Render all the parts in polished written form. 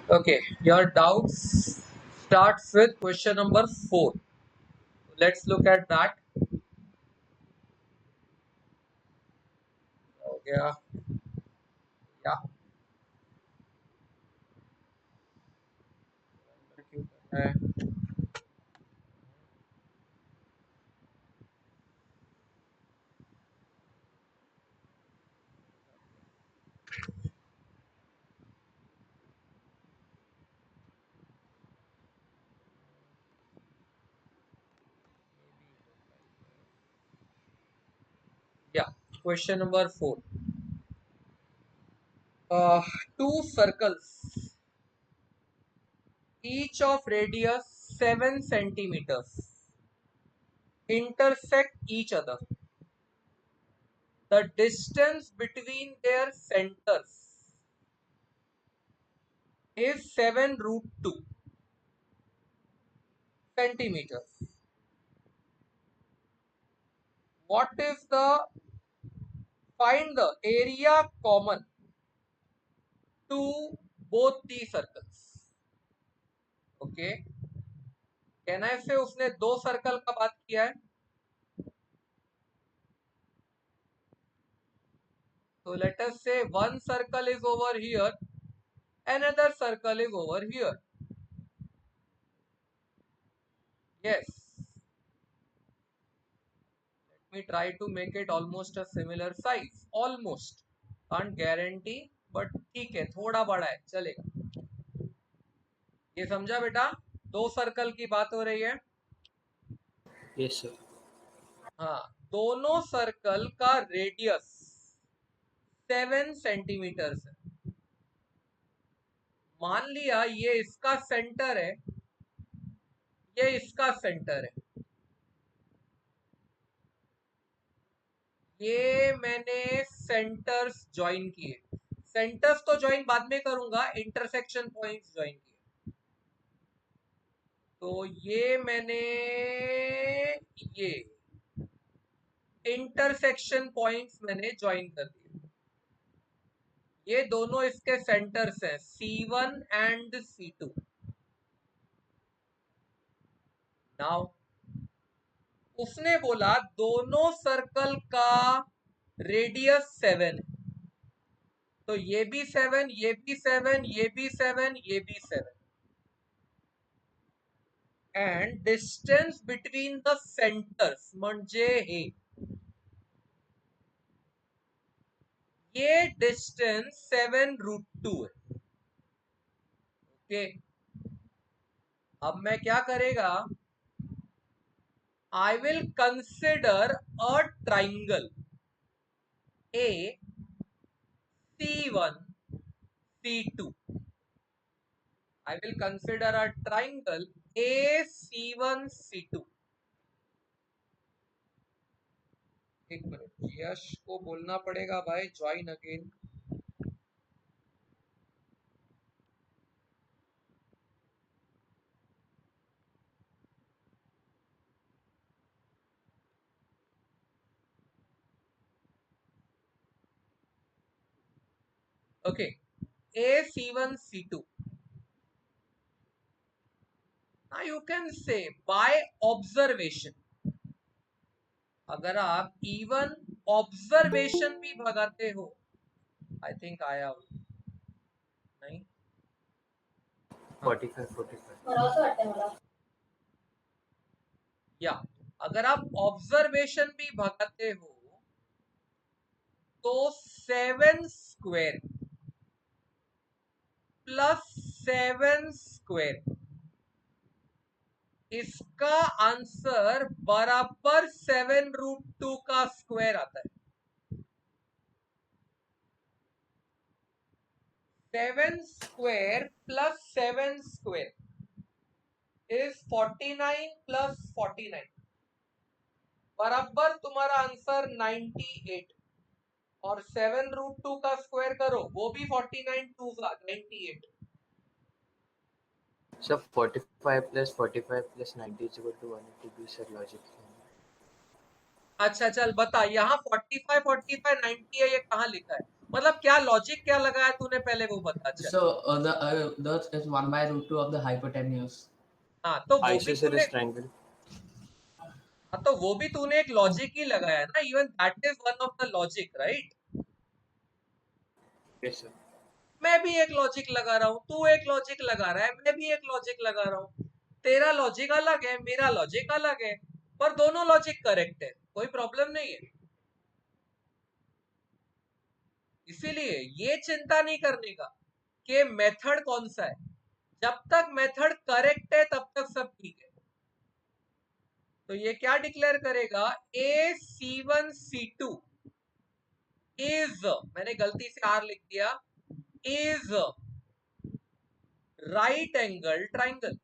Okay, your doubts starts with question number 4. Let's look at that. Yeah, yeah. Yeah, question number 4. Uh, Two circles, each of radius 7 centimeters, intersect each other. The distance between their centers is 7 root 2 centimeters. What is the find the area common to both the circles? Okay, can I से उसने दो circle का बात किया है. So let us say one circle is over here, another circle is over here. Yes, let me try to make it almost a similar size. Almost, can't guarantee, but ठीक है, थोड़ा बड़ा है, चलेगा. ये समझा बेटा? दो सर्कल की बात हो रही है. Yes sir. हाँ, दोनों सर्कल का रेडियस 7 सेंटीमीटर है. मान लिया ये इसका सेंटर है, ये इसका सेंटर है. ये मैंने सेंटर्स ज्वाइन किए. सेंटर्स तो ज्वाइन बाद में करूंगा, इंटरसेक्शन पॉइंट्स ज्वाइन किए. तो ये मैंने ये इंटरसेक्शन पॉइंट्स मैंने ज्वाइन कर दिए. ये दोनों इसके सेंटर्स हैं, C1 एंड C2. नाउ उसने बोला दोनों सर्कल का रेडियस 7 है. तो ये भी 7, ये भी 7, ये भी 7, ये भी 7. And distance between the centres म्हणजे हे, ये डिस्टेंस 7 रूट 2 है. ओके, अब मैं क्या करेगा, I will consider a triangle A C1 C2. I will consider a triangle AC1 C2. एक मिनट, यश को बोलना पड़ेगा भाई join again. Okay, AC1 C2. Now you can say by observation. अगर आप इवन ऑब्जर्वेशन भी भगाते हो, आई थिंक आया हो नहीं. 45. या अगर आप ऑब्जर्वेशन भी भगाते हो तो 7 स्क्वायर प्लस 7 स्क्वायर, इसका आंसर बराबर 7 रूट 2 का स्क्वायर आता है. 7 square plus 7 square is 49 plus 49, बराबर तुम्हारा आंसर 98. और 7 रूट 2 का स्क्वायर करो, वो भी 49 2 का 98. Sir 45 plus 45 plus 90 is equal to 180 sir logic. अच्छा चल बता, यहाँ 45 45 90 है, ये कहाँ लिखा है? मतलब क्या लॉजिक क्या लगाया तूने, पहले वो बता। चल So the is 1/√2 of the hypotenuse. हाँ तो वो भी तूने, Isosceles triangle. हाँ तो वो भी तूने एक लॉजिक ही लगाया ना, even that is one of the logic, right. Yes, sir. मैं भी एक लॉजिक लगा रहा हूँ, तू एक लॉजिक लगा रहा है, मैं भी एक लॉजिक लगा रहा हूँ। तेरा लॉजिक अलग है, मेरा लॉजिक अलग है, पर दोनों लॉजिक करेक्ट है, कोई प्रॉब्लम नहीं है। इसीलिए ये चिंता नहीं करने का कि मेथड कौन सा है, जब तक मेथड करेक्ट है तब तक सब ठीक है। तो ये क्या डिक्लेयर करेगा, AC1C2 इज, मैंने गलती से आर लिख दिया, is right angle triangle.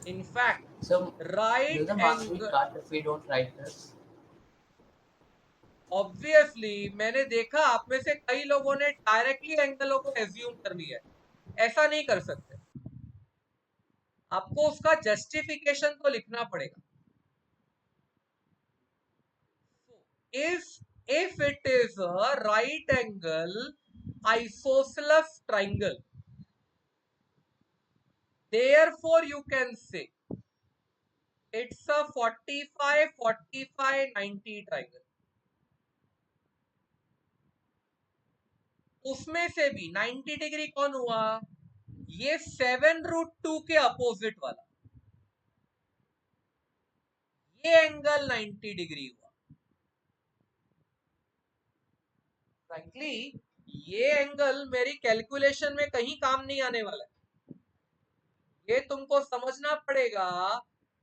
In fact, So right does the mark be angle, cut if we don't write this? Obviously मैंने देखा आप में से कई लोगों ने डायरेक्टली एंगलों को एज्यूम कर लिया है, ऐसा नहीं कर सकते, आपको उसका जस्टिफिकेशन तो लिखना पड़ेगा। If it is a right angle isosceles triangle, therefore you can say it's a 45 45 90 triangle। उसमें से भी 90 डिग्री कौन हुआ, ये 7√2 के अपोजिट वाला, ये एंगल 90 डिग्री हुआ। फ्रैंकली ये एंगल मेरी कैलकुलेशन में कहीं काम नहीं आने वाला है, ये तुमको समझना पड़ेगा।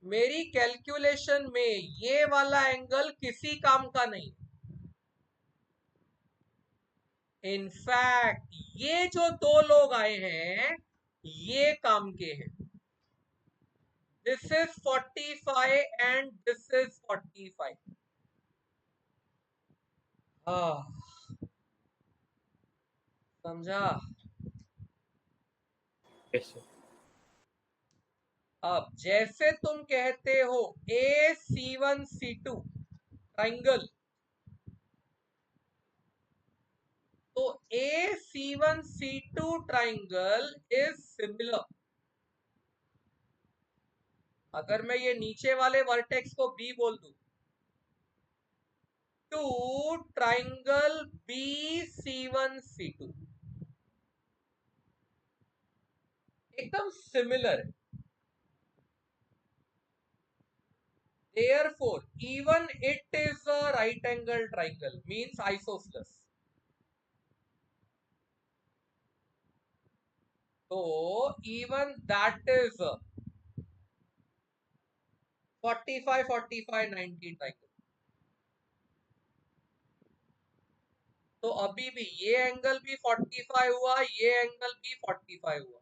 मेरी कैलकुलेशन में ये वाला एंगल किसी काम का नहीं। इनफैक्ट ये जो दो लोग आए हैं ये काम के हैं। This is 45 and this is 45। समझा। Yes, sir. अब जैसे तुम कहते हो AC1C2 ट्राइंगल, तो AC1C2 ट्राइंगल इज सिमिलर। अगर मैं ये नीचे वाले वर्टेक्स को B बोल दूं, टू ट्राइंगल BC1C2 एकदम सिमिलर है। Therefore, even it is a right angle triangle, means isosceles. So even that is 45 45 90 triangle. तो अभी भी ये एंगल भी 45 हुआ, ये एंगल भी 45 हुआ।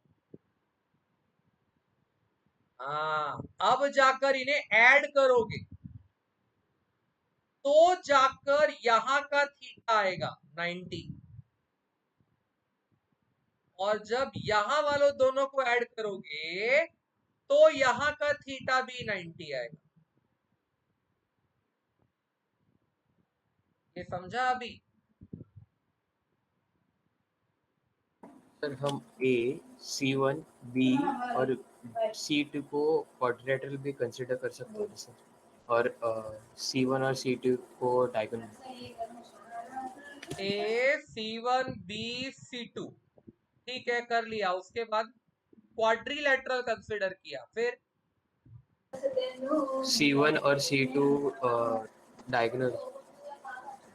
हाँ, अब जाकर इन्हें ऐड करोगे तो जाकर यहां का थीटा आएगा 90, और जब यहां वालों दोनों को ऐड करोगे तो यहां का थीटा भी 90 आएगा। ये समझा अभी। सर हम A, C1, B और C2 को क्वाड्रिलेटरल भी कंसिडर कर सकते हैं सर, और C1 और C2 को डायगोनल। AC1B C2 ठीक है, कर लिया। उसके बाद क्वाड्रिलेटरल कंसिडर किया, फिर C1 और C2 diagonal.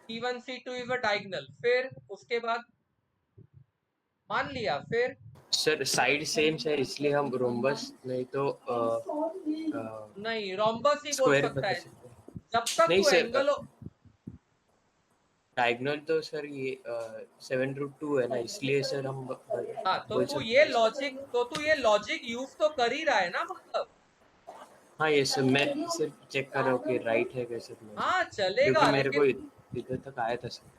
C1 C2 is a diagonal, फिर उसके बाद मान लिया, फिर सर साइड सेम है इसलिए हम रोम्बस नहीं तो नहीं, रोम्बस ही बोल स्क्वायर सकता बता है सकते हैं। जब तक नहीं तू सर, एंगल डायगोनल तो सर ये 7√2 है ना, इसलिए सर हम हाँ, तो बोल तू सकते ये हैं। लॉजिक यूज तो कर ही रहा है ना, मतलब। हाँ ये सर, मैं सिर्फ चेक कर रहा हूँ कि राइट है कैसे, हाँ क्योंकि चलेगा, मेरे को लेकिन इधर तक आया था सर।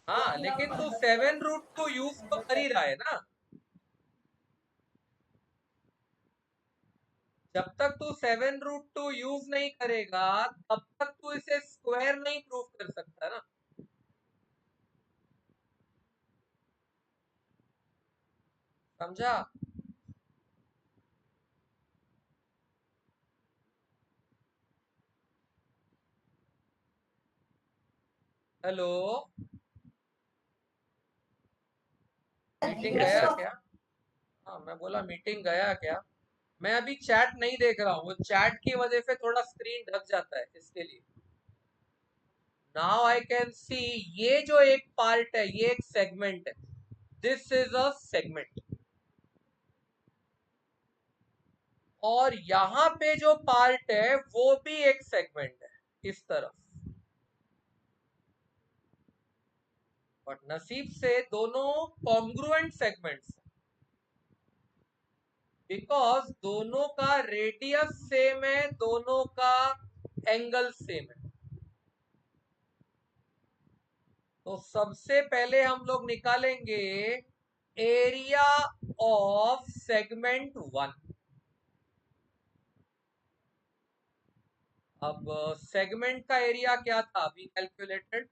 हाँ लेकिन तू 7√2 यूज तो कर ही रहा है ना। जब तक तू 7√2 यूज नहीं करेगा तब तक तू इसे स्क्वायर नहीं प्रूव कर सकता ना। समझा? हेलो, मीटिंग यस गया सर। क्या? हाँ, मैं बोला मीटिंग गया क्या। मैं अभी चैट नहीं देख रहा हूँ, वो चैट की वजह से थोड़ा स्क्रीन ढक जाता है, इसके लिए। नाउ आई कैन सी, ये जो एक पार्ट है ये एक सेगमेंट है, दिस इज अ सेगमेंट। और यहां पे जो पार्ट है वो भी एक सेगमेंट है, इस तरफ। बट नसीब से दोनों कॉन्ग्रुएंट सेगमेंट्स, बिकॉज दोनों का रेडियस सेम है, दोनों का एंगल सेम है। तो सबसे पहले हम लोग निकालेंगे एरिया ऑफ सेगमेंट 1। अब सेगमेंट का एरिया क्या था, we calculated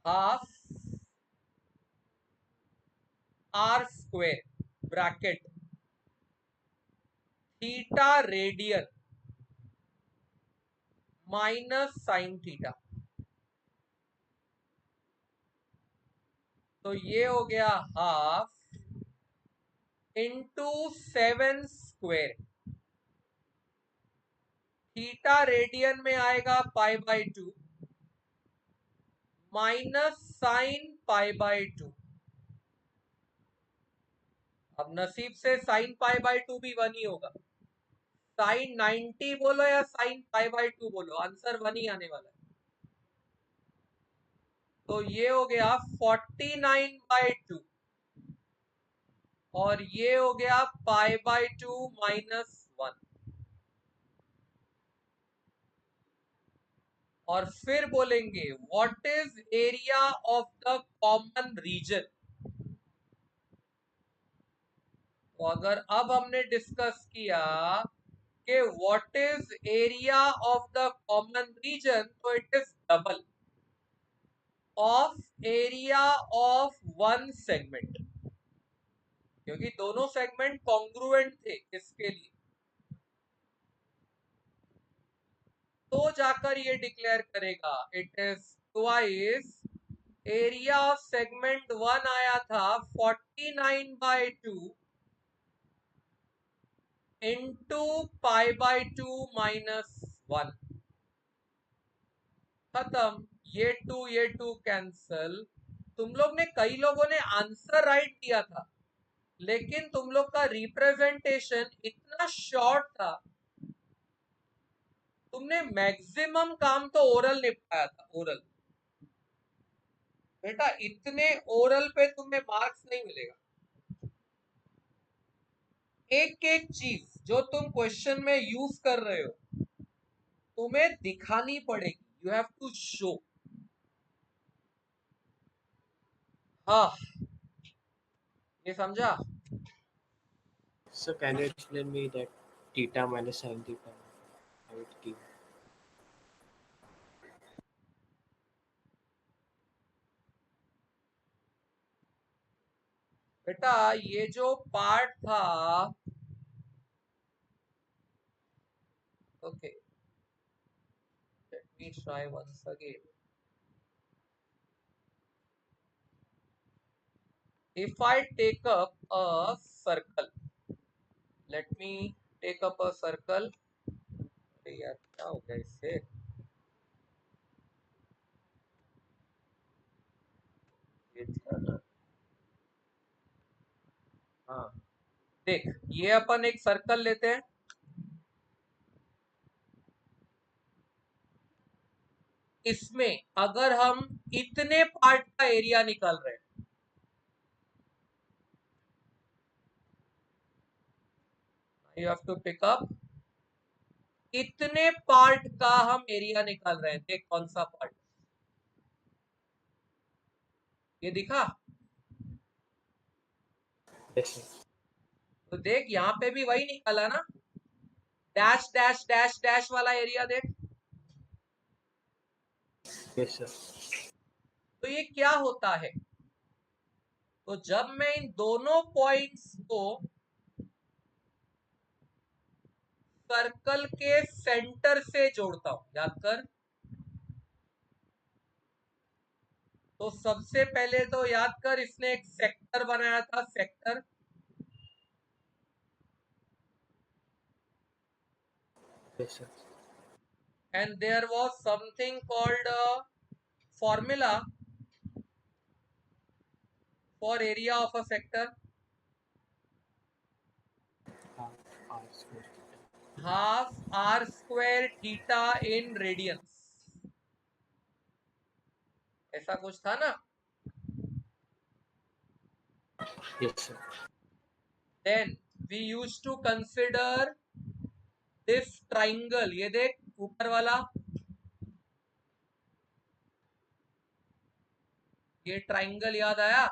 half R square bracket theta radian minus sine theta. तो ये हो गया half into 7 square, theta radian में आएगा π/2 माइनस साइन π/2। अब नसीब से साइन π/2 भी 1 ही होगा। साइन 90 बोलो या साइन π/2 बोलो, आंसर 1 ही आने वाला है। तो ये हो गया 49/2 और ये हो गया π/2 -1। और फिर बोलेंगे what is area of the common region. तो अगर अब हमने डिस्कस किया कि what is area of the common region, तो it is double of area of one segment, क्योंकि दोनों सेगमेंट कॉन्ग्रुएंट थे इसके लिए। तो जाकर ये डिक्लेयर करेगा it is twice area of segment 1 आया था 49/2 इंटू π/2 -1। खत्म, ये टू कैंसल। तुम लोग ने, कई लोगों ने आंसर राइट दिया था, लेकिन तुम लोग का रिप्रेजेंटेशन इतना शॉर्ट था, तुमने मैक्सिमम काम तो ओरल निपटाया था, ओरल। बेटा इतने ओरल पे तुम्हें मार्क्स नहीं मिलेगा। एक एक चीज जो तुम क्वेश्चन में यूज कर रहे हो तुम्हें दिखानी पड़ेगी, यू हैव टू शो। हाँ, ये समझा? So can you explain me that theta minus sin theta? How it give? बेटा ये जो पार्ट था, okay let me try once again. If I take up a circle, let me take up a circle. अरे यार क्या हो गया इससे, ये हाँ देख, ये अपन एक सर्कल लेते हैं, इसमें अगर हम इतने पार्ट का एरिया निकाल रहे हैं, you have to pick up, इतने पार्ट का हम एरिया निकाल रहे हैं। देख कौन सा पार्ट, ये दिखा? Yes, sir. तो देख यहाँ पे भी वही निकाला ना, डैश डैश डैश डैश वाला एरिया देख। Yes sir. तो ये क्या होता है, तो जब मैं इन दोनों पॉइंट्स को सर्कल के सेंटर से जोड़ता हूं, याद कर। तो सबसे पहले तो याद कर, इसने एक सेक्टर बनाया था, sector. Yes sir. And there was something called formula for area of a sector, R square. Half R square theta in radians, ऐसा कुछ था ना। Yes sir. Then we use to consider this triangle, ये देख ऊपर वाला, ये triangle याद आया।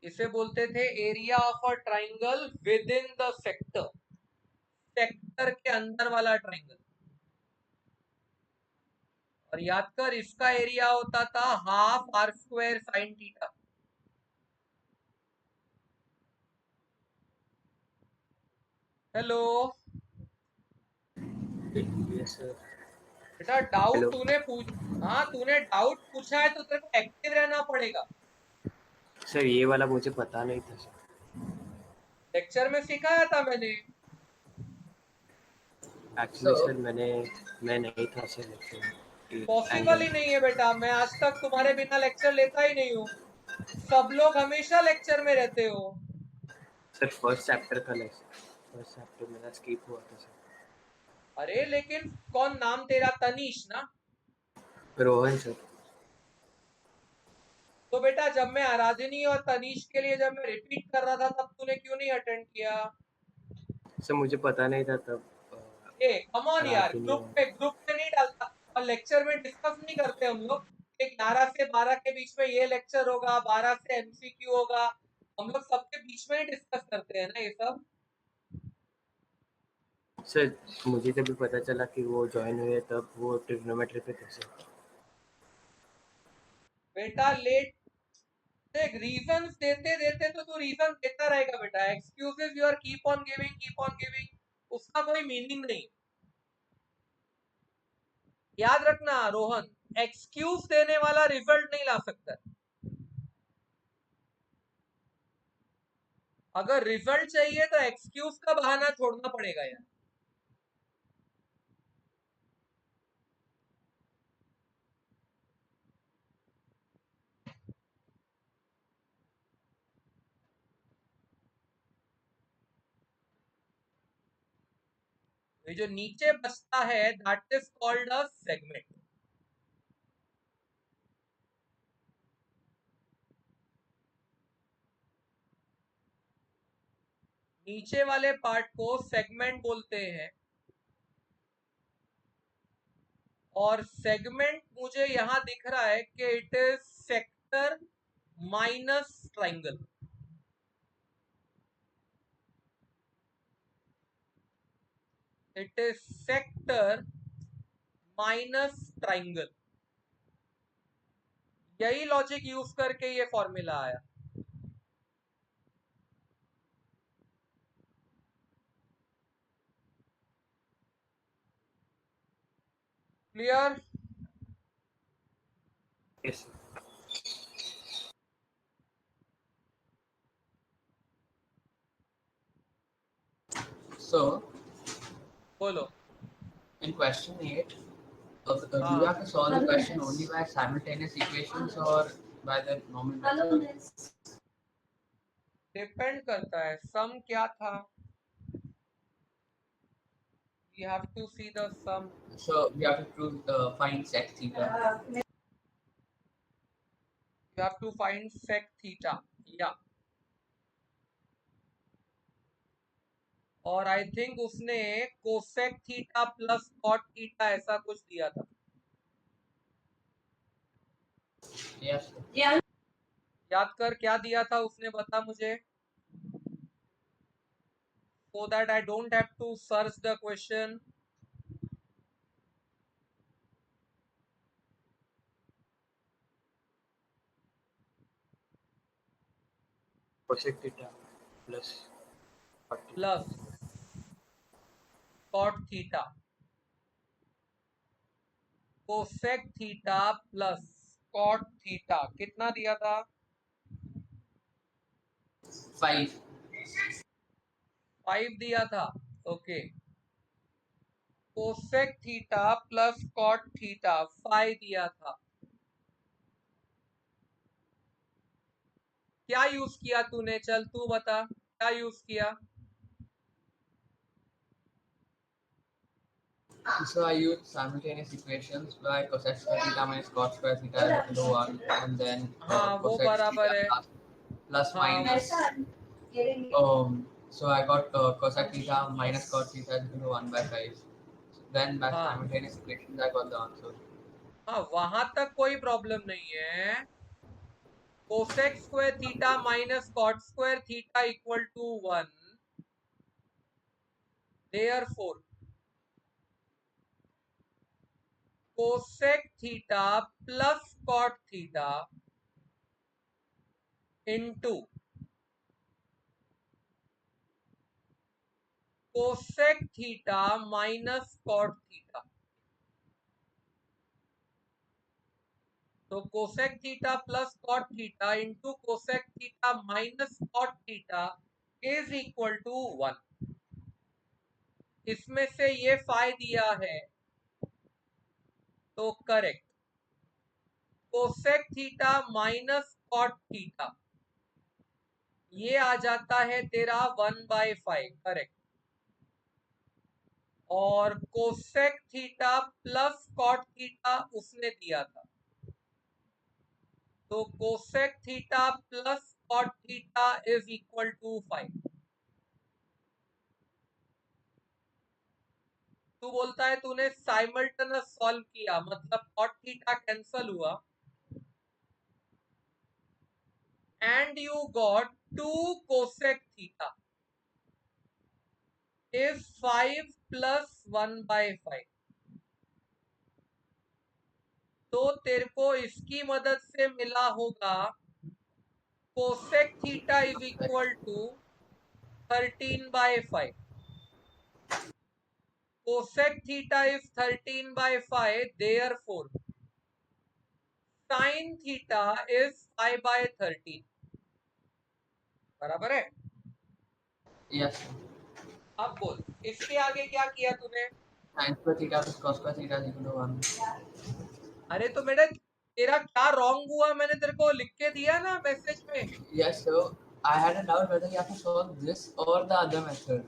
इसे बोलते थे area of a triangle with in the sector, sector के अंदर वाला ट्राइंगल। और याद कर, इसका एरिया होता था half R square sine theta. Hello yes sir. बेटा, डाउट हेलो तूने पूछ, हाँ तूने डाउट पूछा है तो तेरे को एक्टिव रहना पड़ेगा। सर, ये वाला मुझे पता नहीं था सर। लेक्चर में सिखाया था मैंने। एक्चुअली So, सर मैं नहीं था सर लेक्चर में। Possible angle. ही नहीं है बेटा, मैं आज तक तुम्हारे बिना लेक्चर लेता ही नहीं हूँ, सब लोग हमेशा लेक्चर में रहते हो। सर फर्स्ट चैप्टर का लेक्चर, फर्स्ट चैप्टर मेरा स्किप हुआ था सर। अरे लेकिन कौन, नाम तेरा तनीश ना। रोहन सर। तो बेटा, जब मैं आराधनी और तनीश के लिए जब मैं रिपीट कर रहा था तब तूने क्यों नहीं अटेंड किया। सर मुझे पता नहीं था तब। ए कम ऑन यार, रागिनी ग्रुप में नहीं डालता, और लेक्चर में डिस्कस नहीं करते हम लोग कि 11 से 12 के बीच में ये लेक्चर होगा, 12 से एमसीक्यू होगा, हम लोग सबके बीच में ही डिस्कस करते हैं ना ये सब। सर, मुझे जब भी पता चला कि वो ज्वाइन हुए तब वो ट्रिग्नोमेट्री पे थे सर। बेटा लेट, देख रीजंस देते देते तो तू रीजन देता रहेगा बेटा, excuses you are keep on giving, उसका कोई मीनिंग नहीं। याद रखना रोहन, एक्सक्यूज देने वाला रिजल्ट नहीं ला सकता। अगर रिजल्ट चाहिए तो एक्सक्यूज का बहाना छोड़ना पड़ेगा यार। ये जो नीचे बचता है that is called a segment. नीचे वाले पार्ट को सेगमेंट बोलते हैं, और सेगमेंट मुझे यहां दिख रहा है कि it is sector minus triangle. It is sector minus triangle, यही लॉजिक यूज करके ये फॉर्मूला आया। क्लियर। यस so बोलो। in question 8, do you हाँ, have to solve the question only by simultaneous equations or by the normal method? Depend करता है, सम क्या था, you have to see the sum, So we have to prove find sec theta. you have to find sec theta, या और I think उसने cosec theta plus cot theta ऐसा कुछ दिया था। Yes, sir. याद कर क्या दिया था उसने, बता मुझे, so that I don't have to search the question. cosec theta plus 40 plus cot theta, cosec theta plus cot theta, कितना दिया था? 5. 5 दिया था। Okay, cosec theta plus cot theta 5 दिया था। क्या यूज किया तूने, चल तू बता क्या यूज किया? So I use simultaneous equations where cosec square theta minus cot square theta is equal to 1, and then हाँ वो cosec बराबर theta है। plus हाँ minus. So I got cosec theta minus cot theta is equal to 1 by 5. Then by हाँ simultaneous equations I got the answer. हाँ, वहां तक कोई प्रॉब्लम नहीं है। Cosec square theta minus cot square theta equal to 1, therefore cosec theta plus cot theta into cosec theta minus cot theta. तो cosec theta plus cot theta into cosec theta minus cot theta is equal to 1। इसमें से ये फाइ दिया है तो correct. Cosec theta minus cot theta ये आ जाता है तेरा 1/5, करेक्ट। और cosec theta plus cot theta उसने दिया था, तो cosec theta plus cot theta is equal to 5। तू बोलता है तूने साइमल्टेनियस सॉल्व किया, मतलब कॉट थीटा कैंसल हुआ and you got 2 cosec theta is 5 plus 1/5। तो तेरे को इसकी मदद से मिला होगा cosec theta is equal to 13/5। Cosec theta is 13/5, therefore sine theta is 5/13। बराबर है। Yes, sir. अब बोल इसके आगे क्या किया तूने? Sin square theta plus cos square theta is equal to 1. अरे तो मेरे तेरा क्या रॉन्ग हुआ, मैंने तेरे को लिख के दिया ना मैसेज में। Yes, so I had a doubt whether you have to solve this or the other method.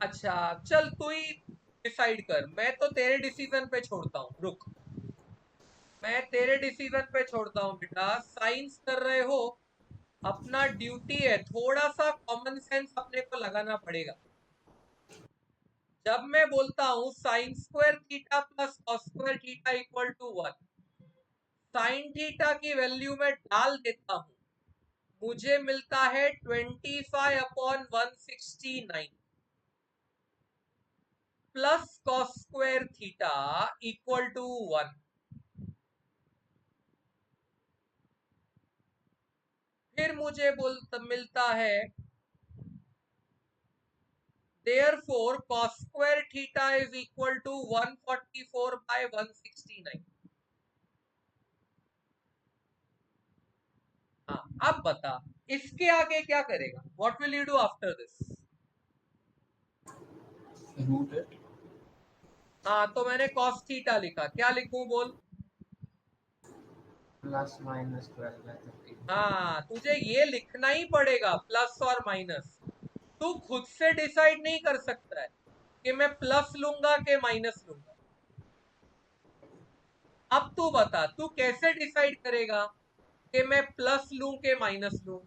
अच्छा चल तू ही डिसाइड कर, मैं तो तेरे डिसीजन पे छोड़ता हूँ, रुक मैं तेरे डिसीजन पे छोड़ता हूँ बेटा। साइंस कर रहे हो, अपना ड्यूटी है, थोड़ा सा कॉमन सेंस अपने को लगाना पड़ेगा। जब मैं बोलता हूँ sine square theta plus cos square theta equal to 1, sine theta की वैल्यू में डाल देता हूँ, मुझे मिलता है 25/169 plus cos square theta equal to 1। फिर मुझे मिलता है therefore cos square theta is equal to 144/169। हाँ अब बता इसके आगे क्या करेगा, what will you do after this? Root it. हाँ तो मैंने cos थीटा लिखा, क्या लिखूं बोल? Plus minus 12/13. हाँ तुझे ये लिखना ही पड़ेगा, प्लस और माइनस। तू खुद से डिसाइड नहीं कर सकता है कि मैं प्लस लूंगा कि माइनस लूंगा। अब तू बता तू कैसे डिसाइड करेगा कि मैं प्लस लूं कि माइनस लूं?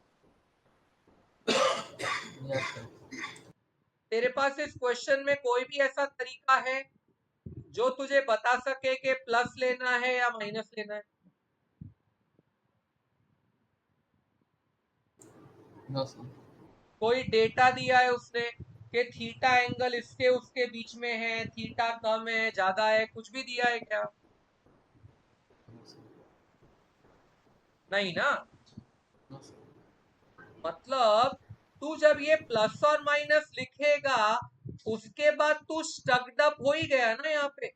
Yes, sir. तेरे पास इस क्वेश्चन में कोई भी ऐसा तरीका है जो तुझे बता सके कि प्लस लेना है या माइनस लेना है? No, sir. कोई डेटा दिया है उसने कि थीटा एंगल इसके उसके बीच में है, थीटा कम है ज्यादा है, कुछ भी दिया है क्या? No, sir. नहीं ना। No, sir. मतलब तू जब ये प्लस और माइनस लिखेगा उसके बाद तू स्टक्ड अप हो ही गया ना यहाँ पे।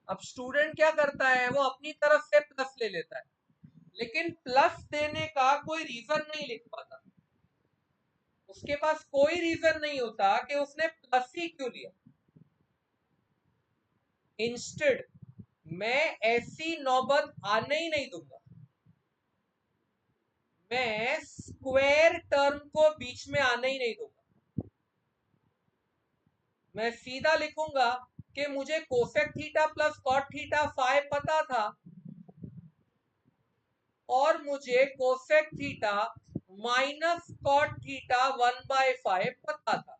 अब स्टूडेंट क्या करता है, वो अपनी तरफ से प्लस ले लेता है, लेकिन प्लस देने का कोई रीजन नहीं लिख पाता। उसके पास कोई रीजन नहीं होता कि उसने प्लस ही क्यों लिया। इंस्टेड मैं ऐसी नौबत आने ही नहीं दूंगा। मैं स्क्वायर टर्म को बीच में आने ही नहीं दूंगा। मैं सीधा लिखूंगा कि मुझे cosec theta plus cot theta five पता था और मुझे cosec theta minus cot theta 1/5 पता था।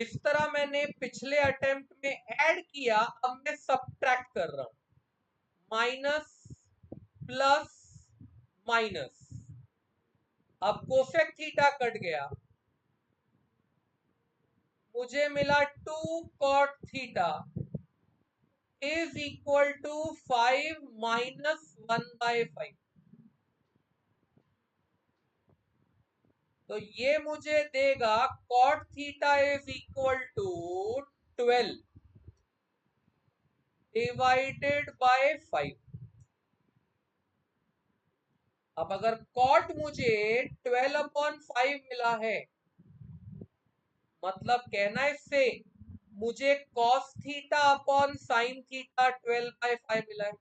जिस तरह मैंने पिछले अटेम्प्ट में ऐड किया, अब मैं सब्ट्रैक्ट कर रहा हूं। माइनस प्लस माइनस, अब कोसेक थीटा कट गया, मुझे मिला 2 cot theta is equal to 5 minus 1/5। तो ये मुझे देगा cot theta is equal to 12 divided by 5। अब अगर कॉट मुझे 12/5 मिला है, मतलब कहना इससे मुझे cos theta upon sine theta 12/5 मिला है।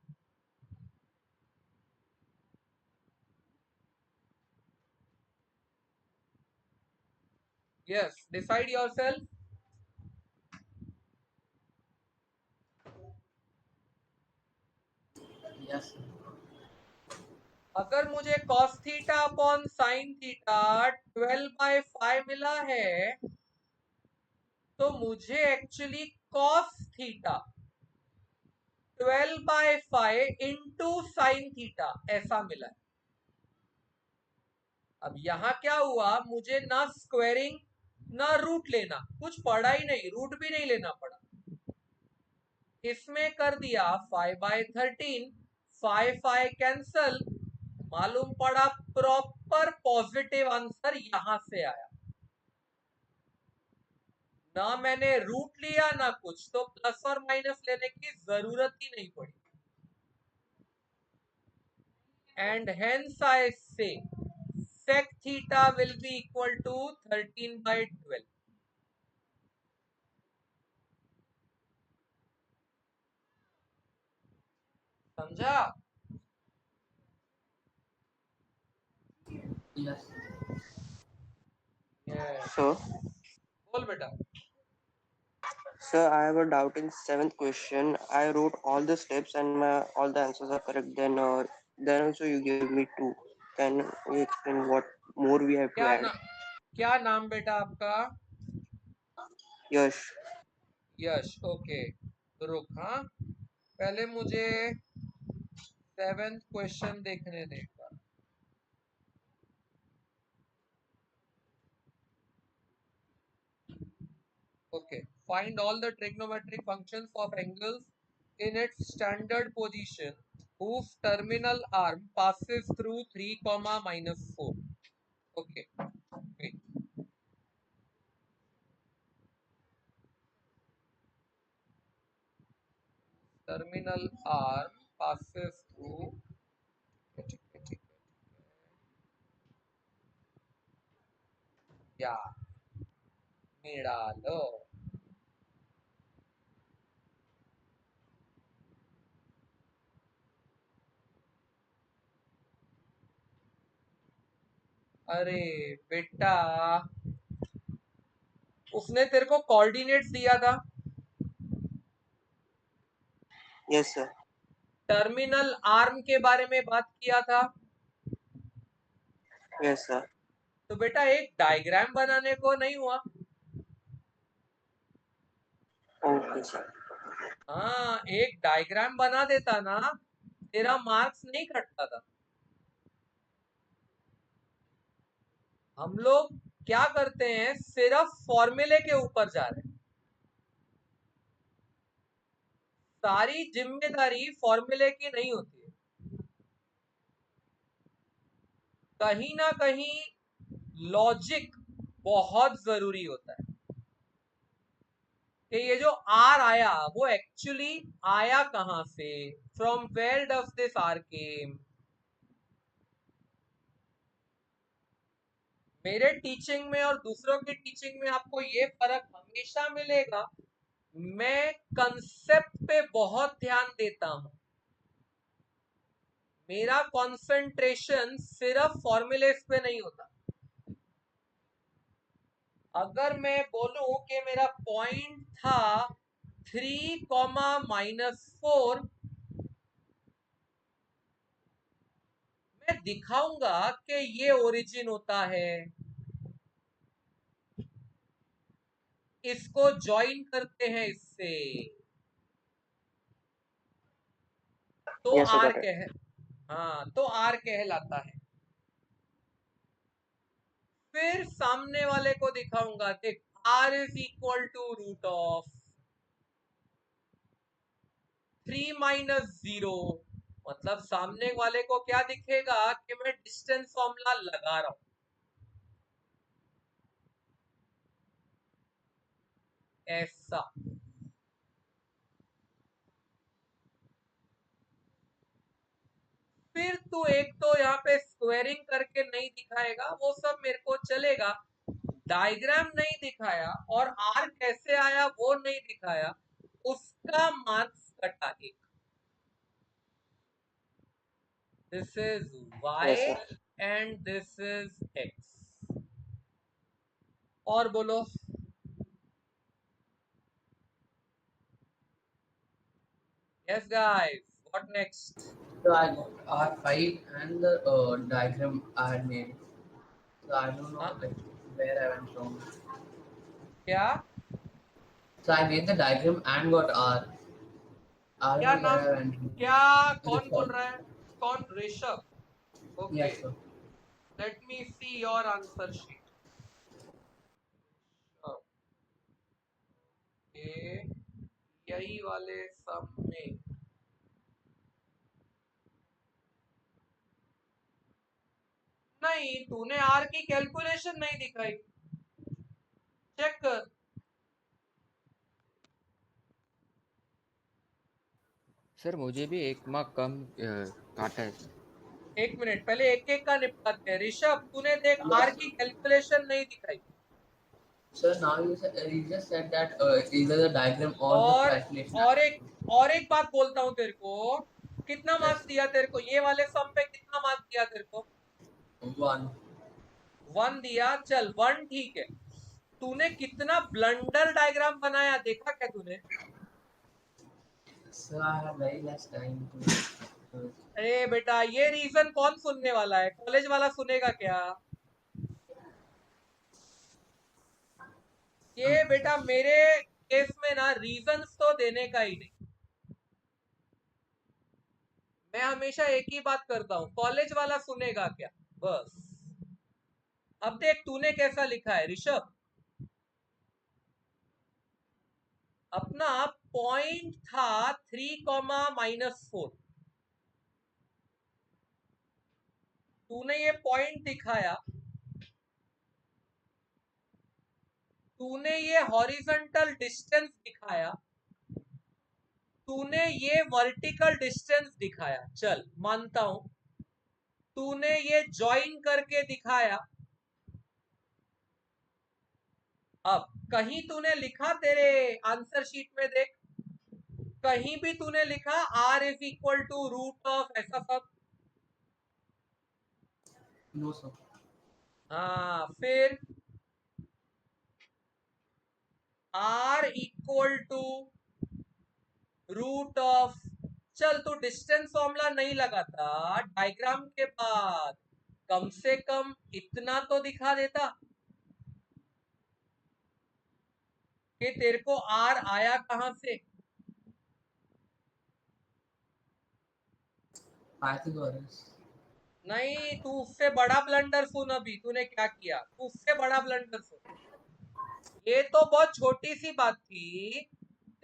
Yes, decide yourself. Yes, sir. अगर मुझे cos theta upon sine theta 12/5 मिला है, तो मुझे actually cos theta 12/5 into sine theta ऐसा मिला है। अब यहां क्या हुआ, मुझे ना स्क्वेरिंग ना रूट लेना, कुछ पड़ा ही नहीं, रूट भी नहीं लेना पड़ा। इसमें कर दिया 5/13, 5 कैंसल, मालूम पड़ा प्रॉपर पॉजिटिव आंसर यहां से आया। ना मैंने रूट लिया ना कुछ, तो प्लस और माइनस लेने की जरूरत ही नहीं पड़ी। एंड हेंस आई से sec theta will be equal to 13/12। समझा? Yes. Yes। So, बोल बेटा। sir, I have a doubt in seventh question. I wrote all the steps and all the answers are correct. Then also you gave me two. Can you explain what more we have to add? क्या नाम बेटा आपका? Yes. यश। Okay, रुक। हाँ, पहले मुझे 7th question देखने दे। Okay, find all the trigonometric functions of angles in its standard position whose terminal arm passes through 3, -4. Okay, wait. Terminal arm passes through. Yeah, मिळालं। अरे बेटा, उसने तेरे को कोऑर्डिनेट्स दिया था। Yes, sir. टर्मिनल आर्म के बारे में बात किया था। Yes, sir. तो बेटा एक डायग्राम बनाने को नहीं हुआ। Okay, sir. हाँ, एक डायग्राम बना देता ना, तेरा मार्क्स नहीं कटता था। हम लोग क्या करते हैं, सिर्फ फॉर्मूले के ऊपर जा रहे हैं। सारी जिम्मेदारी फॉर्मूले की नहीं होती है। कहीं ना कहीं लॉजिक बहुत जरूरी होता है कि ये जो आर आया वो एक्चुअली आया कहां से, from where does this r came. मेरे टीचिंग में और दूसरों की टीचिंग में आपको ये फर्क हमेशा मिलेगा, मैं कंसेप्ट पे बहुत ध्यान देता हूं। मेरा कंसंट्रेशन सिर्फ फॉर्मूलेस पे नहीं होता। अगर मैं बोलूं कि मेरा पॉइंट था 3, -4, मैं दिखाऊंगा कि ये ओरिजिन होता है, इसको ज्वाइन करते हैं इससे, तो Yes, I are got it. कह हाँ, तो आर कहलाता है। फिर सामने वाले को दिखाऊंगा, देख R is equal to root of 3 - 0। मतलब सामने वाले को क्या दिखेगा कि मैं डिस्टेंस फॉर्मूला लगा रहा हूं, ऐसा। फिर तू एक तो यहाँ पे स्क्वेरिंग करके नहीं दिखाएगा, वो सब मेरे को चलेगा। डायग्राम नहीं दिखाया और आर कैसे आया वो नहीं दिखाया, उसका मार्क्स कटा एक। This is y Yes, sir. And this is x। और बोलो। Yes guys, what next? So I got R5 and the diagram I had made. So I don't know like where I went wrong. क्या So I made the diagram and got R. I don't क्या know where नाम, I went wrong. क्या, कौन बोल Rishabh. रहा है? कौन? Rishabh. Okay, Yes, sir. Late me see your answer sheet. Okay, यही वाले सम में नहीं, तूने आर की कैलकुलेशन नहीं दिखाई, चेक कर। सर मुझे भी एक मार्क कम काटा है। एक मिनट, पहले एक एक का निपटाते हैं। ऋषभ, तूने देख आर Yes. की कैलकुलेशन नहीं दिखाई। So now you just said that either the diagram or the और calculation. और एक बात बोलता हूं तेरे को, कितना मार्क्स Yes. दिया तेरे को ये वाले सम पे, कितना मार्क्स दिया तेरे को? 1. 1 दिया, चल 1 ठीक है। तूने कितना ब्लंडर डायग्राम बनाया देखा क्या तूने? So I have very less time to. अरे बेटा, ये रीजन कौन सुनने वाला है? कॉलेज वाला सुनेगा क्या? ये बेटा मेरे केस में ना रीजंस तो देने का ही नहीं। मैं हमेशा एक ही बात करता हूं, कॉलेज वाला सुनेगा क्या, बस। अब देख तूने कैसा लिखा है ऋषभ। अपना पॉइंट था 3, -4। तूने ये पॉइंट दिखाया, तूने ये हॉरिजॉन्टल डिस्टेंस दिखाया, तूने ये वर्टिकल डिस्टेंस दिखाया, चल मानता हूं। तूने ये ज्वाइन करके दिखाया। अब कहीं तूने लिखा, तेरे आंसर शीट में देख, कहीं भी तूने लिखा R is equal to root of ऐसा सब? No, sir. हाँ, फिर R equal to root of, चल तू डिस्टेंस फॉर्मूला नहीं लगाता, डायग्राम के बाद कम से कम इतना तो दिखा देता कि तेरे को आर आया कहां से। Pythagoras. नहीं, तू उससे बड़ा ब्लंडर सुन। अभी तूने क्या किया, तू उससे बड़ा ब्लंडर सुन। ये तो बहुत छोटी सी बात थी,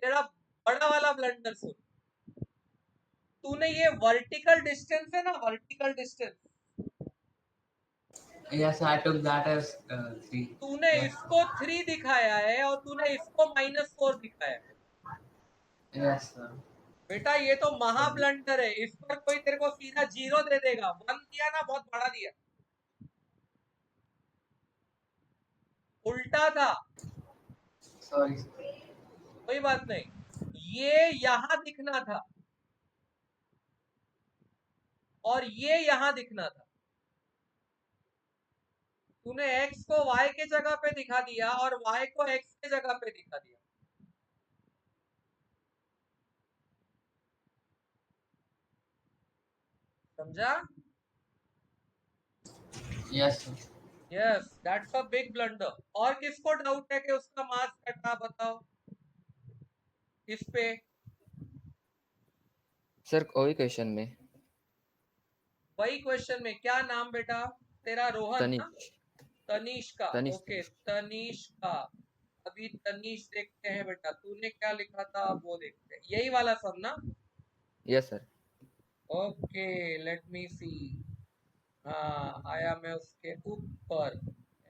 तेरा बड़ा वाला ब्लंडर सुन। तूने ये वर्टिकल डिस्टेंस है ना, vertical distance, Yes, I took that as 3. तूने Yes. इसको 3 दिखाया है और तूने इसको -4 दिखाया है। Yes, sir. बेटा ये तो महा ब्लंडर है, इस पर कोई तेरे को सीधा 0 दे देगा। 1 दिया ना, बहुत बड़ा दिया, उल्टा था। Sorry, sir. कोई बात नहीं, ये यहां दिखना था और ये यहां दिखना था। तूने x को y के जगह पे दिखा दिया और y को x के जगह पे दिखा दिया। समझा? Yes, sir. Yes, that's a big blunder. और किसको डाउट है कि उसका मार्क्स कटा, बताओ इस पे। सर वही क्वेश्चन में। वही क्वेश्चन में क्या नाम बेटा तेरा? रोहन ना? तनिष। तनीश का। तनिष ओके, तनिष। तनीश का। अभी तनीश देखते हैं बेटा, तूने क्या लिखा था वो देखते हैं। यही वाला सब ना? Yes sir. Okay, let me see. हाँ, आया मैं उसके ऊपर।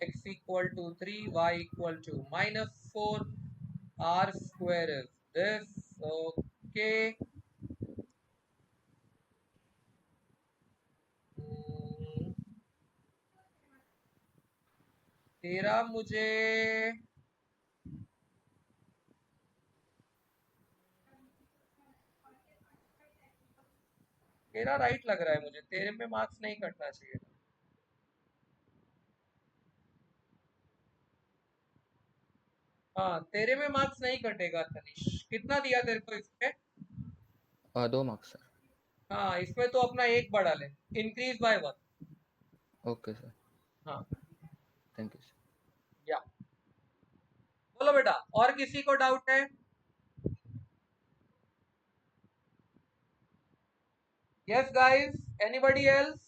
x equal to 3, y equal to -4, r square is this. Okay, तेरा मुझे तेरा राइट लग रहा है मुझे, तेरे में मार्क्स नहीं कटना चाहिए। हाँ, तेरे में मार्क्स नहीं कटेगा तनिष। कितना दिया तेरे को इसमें? 2 मार्क्स सर। हाँ, इसमें तो अपना एक बढ़ा ले, इंक्रीज बाय 1। ओके सर, हाँ, थैंक यू सर। या बोलो बेटा, और किसी को डाउट है? Yes guys, anybody else?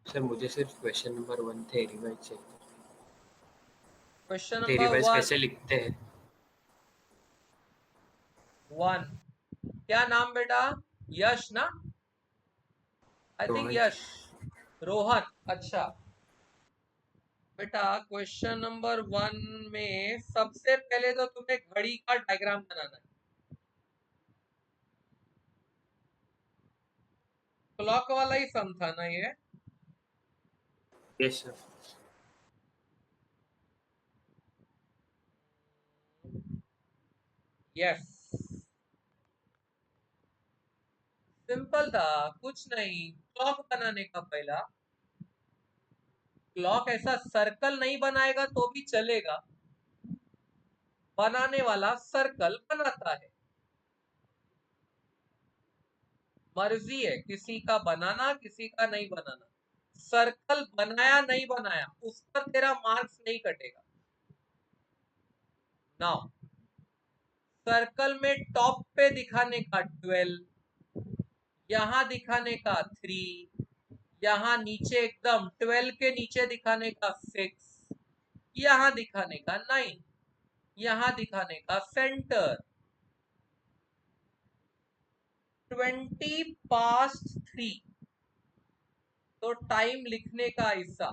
Sir मुझे सिर्फ क्वेश्चन नंबर 1 थे रिवाइज चाहिए। क्वेश्चन थे नंबर रिवाइज 1। कैसे लिखते हैं? 1 क्या नाम बेटा? यश ना? आई थिंक रोहन जी। यश, रोहन। अच्छा बेटा, क्वेश्चन नंबर 1 में सबसे पहले तो तुम्हें घड़ी का डायग्राम बनाना है। क्लॉक वाला ही सम था ना ये? Yes sir. यस, सिंपल था, कुछ नहीं। क्लॉक बनाने का पहला, क्लॉक ऐसा सर्कल नहीं बनाएगा तो भी चलेगा, बनाने वाला सर्कल बनाता है। मर्जी है किसी का बनाना, किसी का नहीं बनाना। सर्कल बनाया नहीं बनाया उस पर तेरा मार्क्स नहीं कटेगा। नाउ, सर्कल में टॉप पे दिखाने का 12, यहां दिखाने का 3, यहां नीचे एकदम 12 के नीचे दिखाने का 6, यहां दिखाने का 9, यहां दिखाने का सेंटर। 20 पास्ट 3, तो टाइम लिखने का हिस्सा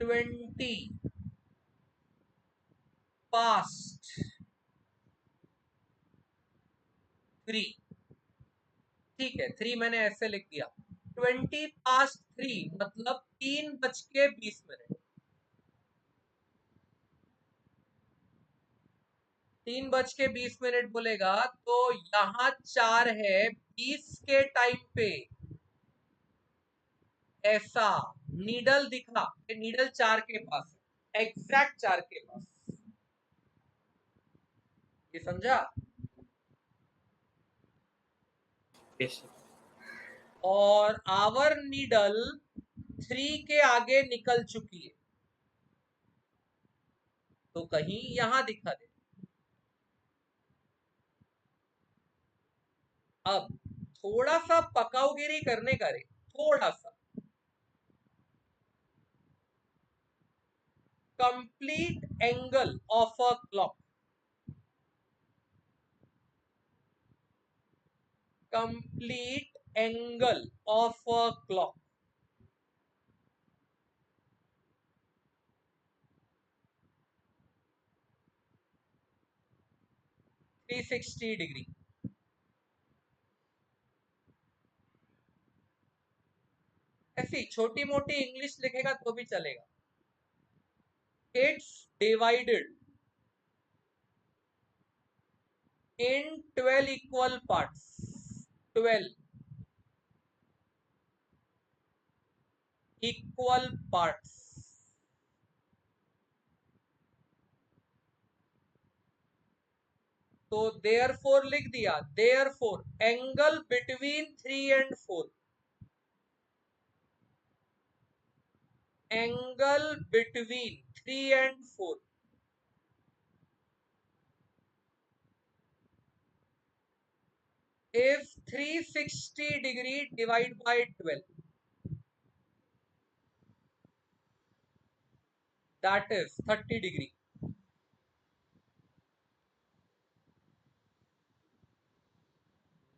20 पास्ट 3। ठीक है, 3 मैंने ऐसे लिख दिया। 20 पास्ट 3 मतलब 3:20। 3:20 बोलेगा तो यहाँ 4 है 20 के टाइम पे। ऐसा नीडल दिखा कि नीडल 4 के पास है, एग्जैक्ट 4 के पास। ये समझा? Yes sir. और आवर नीडल 3 के आगे निकल चुकी है, तो कहीं यहां दिखा दे। अब थोड़ा सा पकाऊगिरी करने का रे, थोड़ा सा। Complete angle of a clock, complete angle of a clock, three 360 degree. ऐसी छोटी मोटी इंग्लिश लिखेगा तो भी चलेगा। It's divided in 12 equal parts, 12 equal parts। तो therefore लिख दिया, therefore angle between 3 and 4, angle between 3 and 4 is 360 degree divided by 12, that is 30 degree।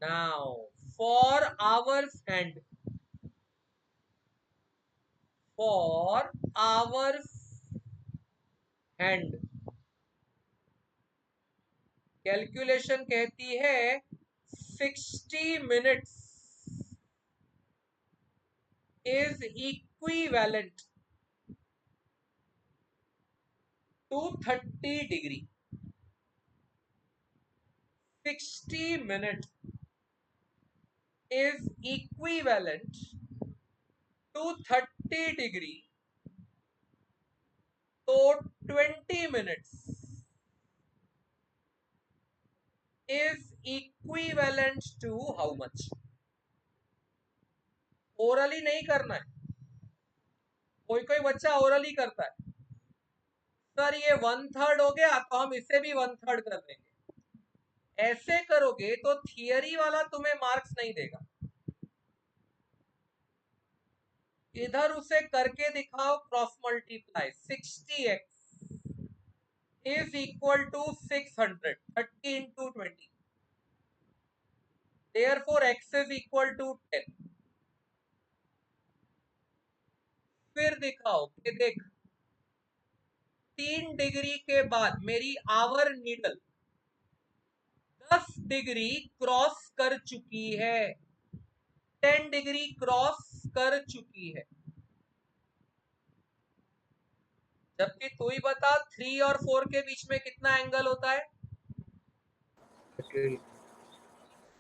Now for hours hand, for hours hand calculation कहती है 60 minutes is equivalent to 30 degree। 60 minutes is equivalent to 30 degree, तो 20 minutes is equivalent to how much? Orally नहीं करना है, कोई कोई बच्चा orally करता है, सर ये 1/3 हो गया तो हम इसे भी 1/3 कर देंगे। ऐसे करोगे तो थियरी वाला तुम्हें मार्क्स नहीं देगा। इधर उसे करके दिखाओ, cross multiply 60x is equal to 600, 30 into 20, therefore x is equal to 10। फिर दिखाओ कि देख 3 डिग्री के बाद मेरी आवर नीडल 10 डिग्री क्रॉस कर चुकी है, 10 डिग्री क्रॉस कर चुकी है। जबकि तू ही बता 3 और 4 के बीच में कितना एंगल होता है?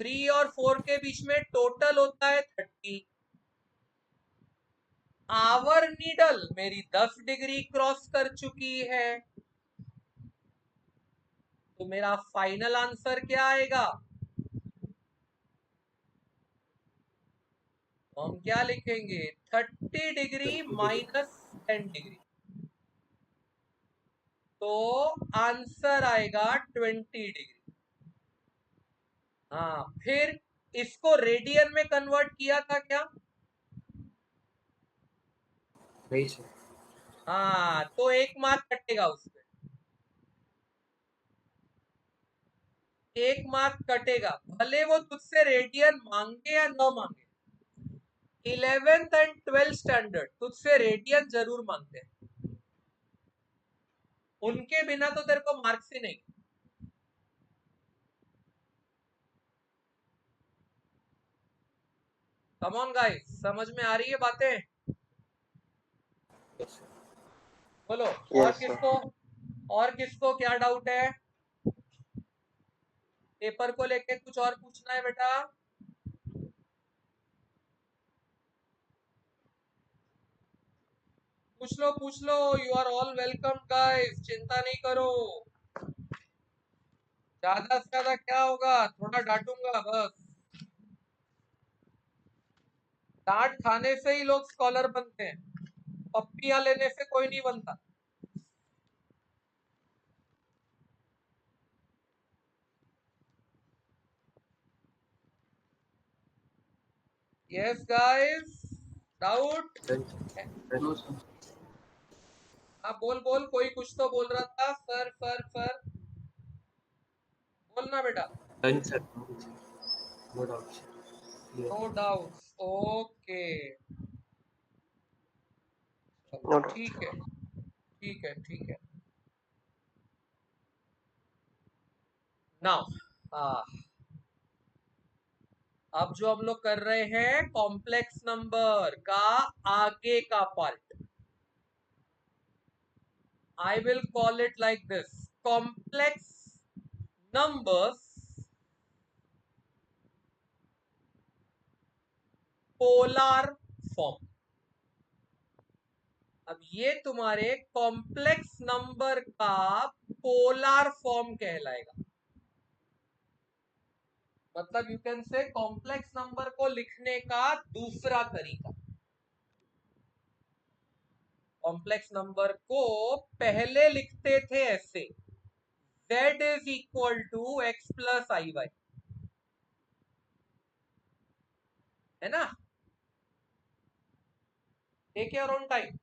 3 और 4 के बीच में टोटल होता है 30। आवर नीडल मेरी 10 डिग्री क्रॉस कर चुकी है, तो मेरा फाइनल आंसर क्या आएगा? तो हम क्या लिखेंगे? 30 डिग्री माइनस 10 डिग्री, तो आंसर आएगा 20 डिग्री। हाँ, फिर इसको रेडियन में कन्वर्ट किया था क्या? नहीं सर। हाँ, तो 1 मार्क कटेगा उसमें, 1 मार्क कटेगा, भले वो तुझसे रेडियन मांगे या न मांगे। 11th एंड 12th स्टैंडर्ड तुझसे रेडियन जरूर मांगते हैं, उनके बिना तो तेरे को मार्क्स ही नहीं। कम ऑन गाइस, समझ में आ रही है बातें? Yes, sir. बोलो। Yes, sir. और किसको क्या डाउट है? पेपर को लेके कुछ और पूछना है बेटा? पूछ लो, you are all welcome guys, चिंता नहीं करो। ज्यादा से ज्यादा क्या होगा, थोड़ा डांटूंगा बस। डांट खाने से ही लोग स्कॉलर बनते हैं, पप्पियां लेने से कोई नहीं बनता। Yes guys, doubt? Done, sir. No, sir. हाँ बोल बोल, कोई कुछ तो बोल रहा था। सर सर सर, बोलना बेटा। Done, sir. No doubt, sir. Clear. No doubts, okay. No doubt. ठीक है ठीक है ठीक है। नाउ अब जो हम लोग कर रहे हैं कॉम्प्लेक्स नंबर का आगे का part, I will call it like this: complex numbers polar form। अब ये तुम्हारे कॉम्प्लेक्स नंबर का पोलर फॉर्म कहलाएगा। मतलब you can say complex number को लिखने का दूसरा तरीका। कॉम्प्लेक्स नंबर को पहले लिखते थे ऐसे: z is equal to x plus i y, है ना? Take your own time.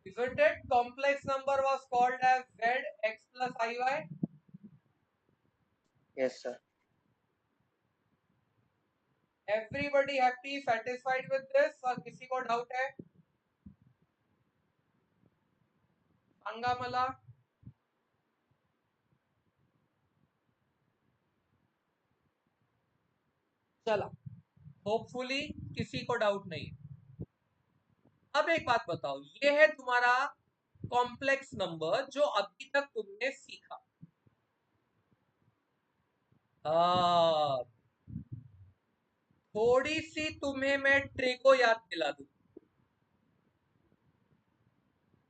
Isn't it? Complex number was called as z x plus iy. Yes, sir. Everybody happy, satisfied with this? और किसी को डाउट है? सांगा मला। चला, hopefully किसी को डाउट नहीं। अब एक बात बताओ, ये है तुम्हारा कॉम्प्लेक्स नंबर जो अभी तक तुमने सीखा। थोड़ी सी तुम्हें मैं ट्रिको याद दिला दूं।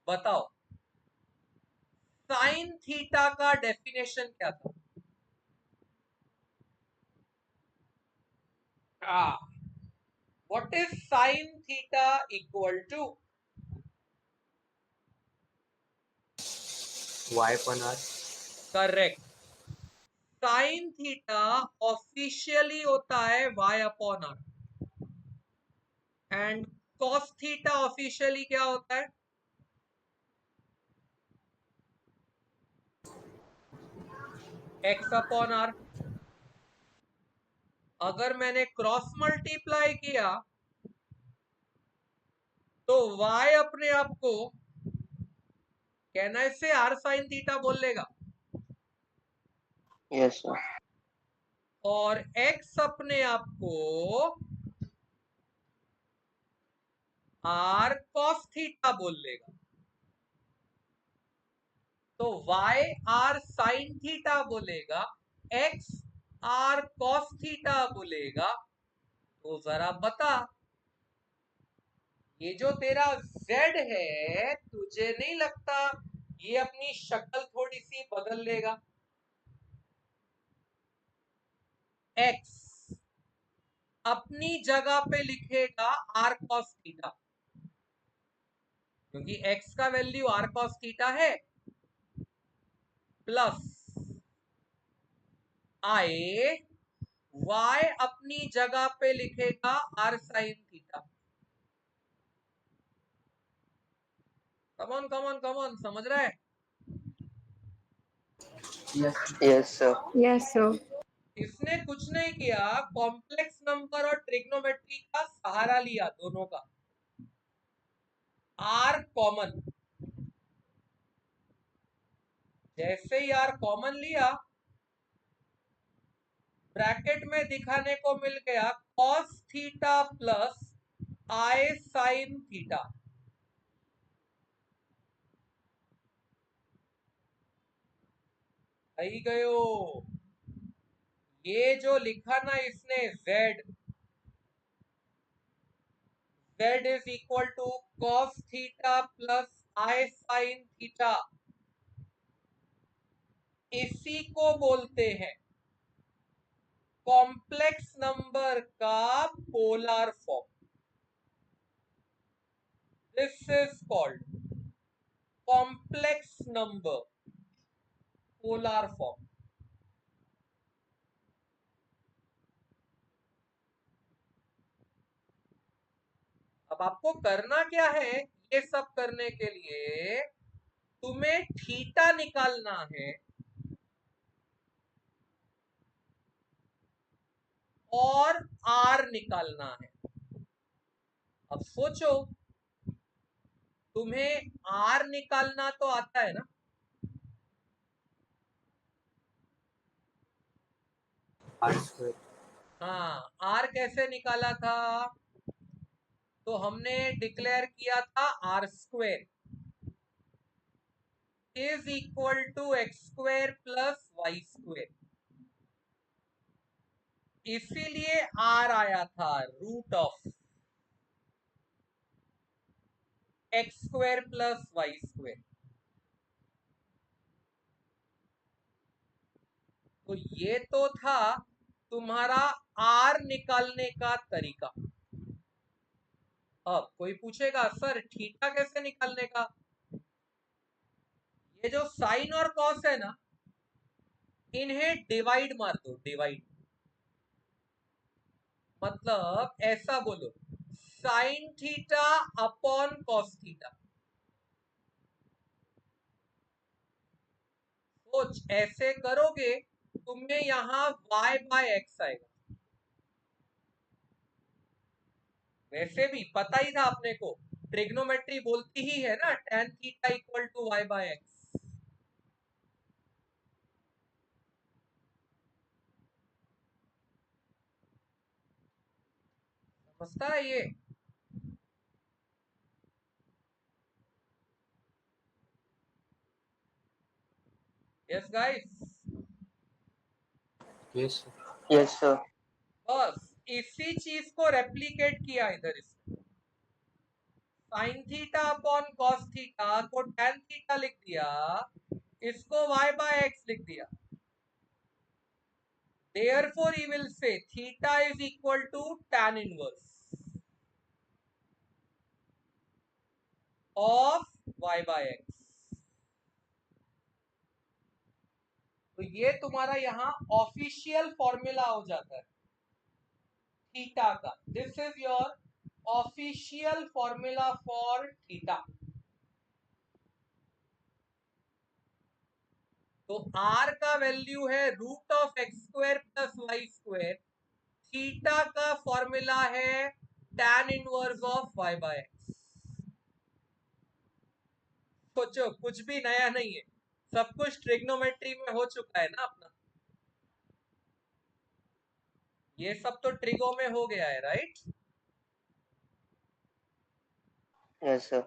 बताओ, साइन थीटा का डेफिनेशन क्या था? What is sine theta equal to? Y upon R. Correct. Sine theta officially होता है y upon R, and cos theta officially क्या होता है? x upon R. अगर मैंने क्रॉस मल्टीप्लाई किया तो y अपने आप को कहना से आर साइन थीटा बोल लेगा, Yes, sir. और x अपने आप को आर कॉस थीटा बोल लेगा। तो y आर साइन थीटा बोलेगा, x आर कॉस थीटा बोलेगा। तो जरा बता, ये जो तेरा z है, तुझे नहीं लगता ये अपनी शक्ल थोड़ी सी बदल लेगा? x अपनी जगह पे लिखेगा r cos थीटा, क्योंकि x का वैल्यू r cos थीटा है, प्लस i y अपनी जगह पे लिखेगा r sin theta. Come on come on come on, समझ रहा है? Yes. Yes, sir. Yes, sir. इसने कुछ नहीं किया, कॉम्प्लेक्स नंबर और ट्रिग्नोमेट्री का सहारा लिया, दोनों का। आर कॉमन, जैसे ही आर कॉमन लिया, ब्रैकेट में दिखाने को मिल गया cos theta plus i sine theta. आई गयो। ये जो लिखा ना इसने z, z is equal to cos theta plus i sine theta, इसी को बोलते हैं कॉम्प्लेक्स नंबर का polar form. This is called complex number polar form. अब आपको करना क्या है, ये सब करने के लिए तुम्हें थीटा निकालना है और आर निकालना है। अब सोचो, तुम्हें आर निकालना तो आता है ना? R²। हाँ, आर कैसे निकाला था? तो हमने डिक्लेयर किया था R² is equal to x² plus y²। इसीलिए आर आया था √ऑफ x² प्लस y²। तो ये तो था तुम्हारा आर निकालने का तरीका। अब कोई पूछेगा सर थीटा कैसे निकालने का? ये जो साइन और कॉस है ना, इन्हें डिवाइड मार दो, डिवाइड। मतलब ऐसा बोलो, sine theta upon cos theta. सोच, ऐसे करोगे तुम्हें यहां y/x आएगा। वैसे भी पता ही था अपने को, ट्रिग्नोमेट्री बोलती ही है ना tan theta equal to y/x। समझता है ये? Yes guys. Yes Yes, sir. बस इसी चीज को रेप्लिकेट किया इधर इसमें। Sine theta upon cos theta को tan थीटा लिख दिया, इसको y/x लिख दिया। Therefore he will say theta is equal to tan inverse of y/x। तो ये तुम्हारा यहाँ ऑफिशियल फॉर्मूला हो जाता है थीटा का। This is your official formula for theta. तो r का वैल्यू है √of x² plus y²। Theta का फॉर्मूला है tan इनवर्स ऑफ y/x। सोचो, कुछ भी नया नहीं है, सब कुछ ट्रिग्नोमेट्री में हो चुका है ना अपना। ये सब तो ट्रिगो में हो गया है, राइट? Yes, sir.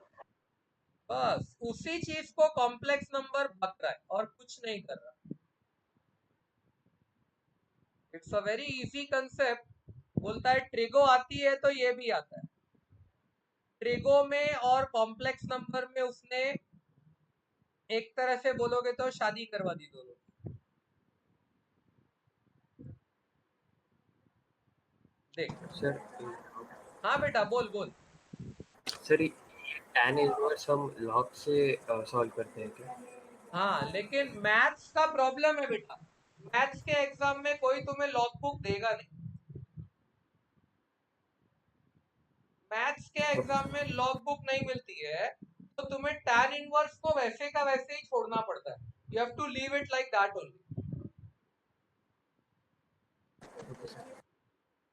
बस उसी चीज को कॉम्प्लेक्स नंबर बक रहा है और कुछ नहीं कर रहा। It's a very easy concept. बोलता है ट्रिगो आती है तो ये भी आता है। ट्रिगो में और कॉम्प्लेक्स नंबर में उसने एक तरह से बोलोगे तो शादी करवा दी दोनों। देख। सर। हाँ बेटा, बोल बोल। सर tan इनवर्स हम लॉग से सॉल्व करते हैं क्या? हाँ, लेकिन मैथ्स का प्रॉब्लम है बेटा। मैथ्स के एग्जाम में कोई तुम्हें लॉग बुक देगा नहीं। मैथ्स के एग्जाम में लॉग बुक नहीं मिलती है, तो तुम्हें tan इनवर्स को वैसे का वैसे ही छोड़ना पड़ता है। You have to leave it like that only.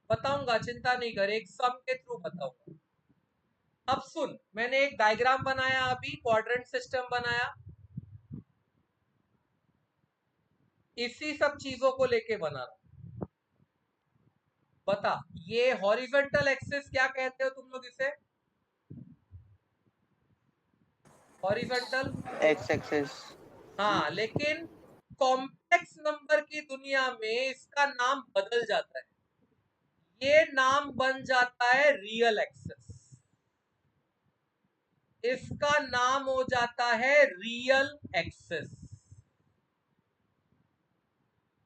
बताऊंगा, चिंता नहीं कर, एक सम के थ्रू बताऊंगा। अब सुन, मैंने एक डायग्राम बनाया, अभी क्वाड्रेंट सिस्टम बनाया, इसी सब चीजों को लेके बना रहा। बता, ये हॉरिजॉन्टल एक्सिस क्या कहते हो तुम लोग इसे? हॉरिजॉन्टल। X axis. हाँ, लेकिन कॉम्प्लेक्स नंबर की दुनिया में इसका नाम बदल जाता है। ये नाम बन जाता है रियल एक्सिस। इसका नाम हो जाता है रियल एक्सिस।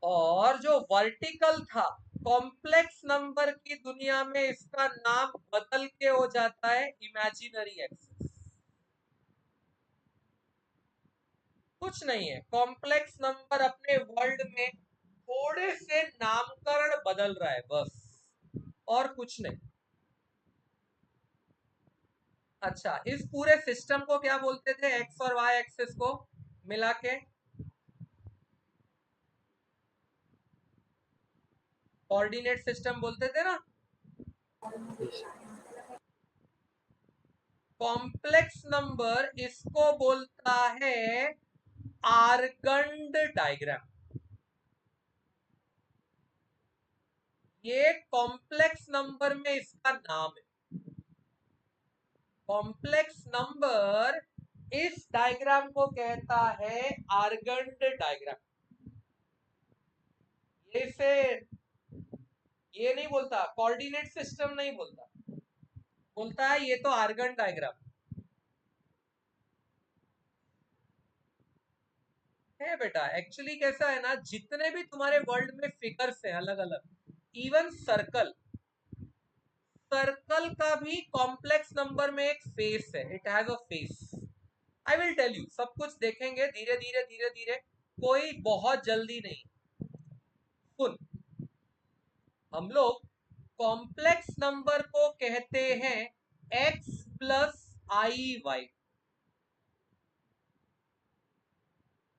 और जो वर्टिकल था कॉम्प्लेक्स नंबर की दुनिया में, इसका नाम बदल के हो जाता है इमेजिनरी एक्सिस। कुछ नहीं है, कॉम्प्लेक्स नंबर अपने वर्ल्ड में थोड़े से नामकरण बदल रहा है बस, और कुछ नहीं। अच्छा, इस पूरे सिस्टम को क्या बोलते थे, एक्स और वाई एक्सिस को मिला के? कोऑर्डिनेट सिस्टम बोलते थे ना। कॉम्प्लेक्स नंबर इसको बोलता है आर्गंड डायग्राम। ये कॉम्प्लेक्स नंबर में इसका नाम है। कॉम्प्लेक्स नंबर इस डायग्राम को कहता है आर्गंड डायग्राम। ये से ये नहीं बोलता, कोऑर्डिनेट सिस्टम नहीं बोलता, बोलता है ये तो आर्गन डायग्राम है बेटा। एक्चुअली कैसा है ना, जितने भी तुम्हारे वर्ल्ड में फिगर्स हैं अलग अलग, इवन सर्कल, सर्कल का भी कॉम्प्लेक्स नंबर में एक फेस है, it has a face. I will tell you, सब कुछ देखेंगे धीरे धीरे धीरे धीरे, कोई बहुत जल्दी नहीं। सुन, हम लोग कॉम्प्लेक्स नंबर को कहते हैं x plus i Y.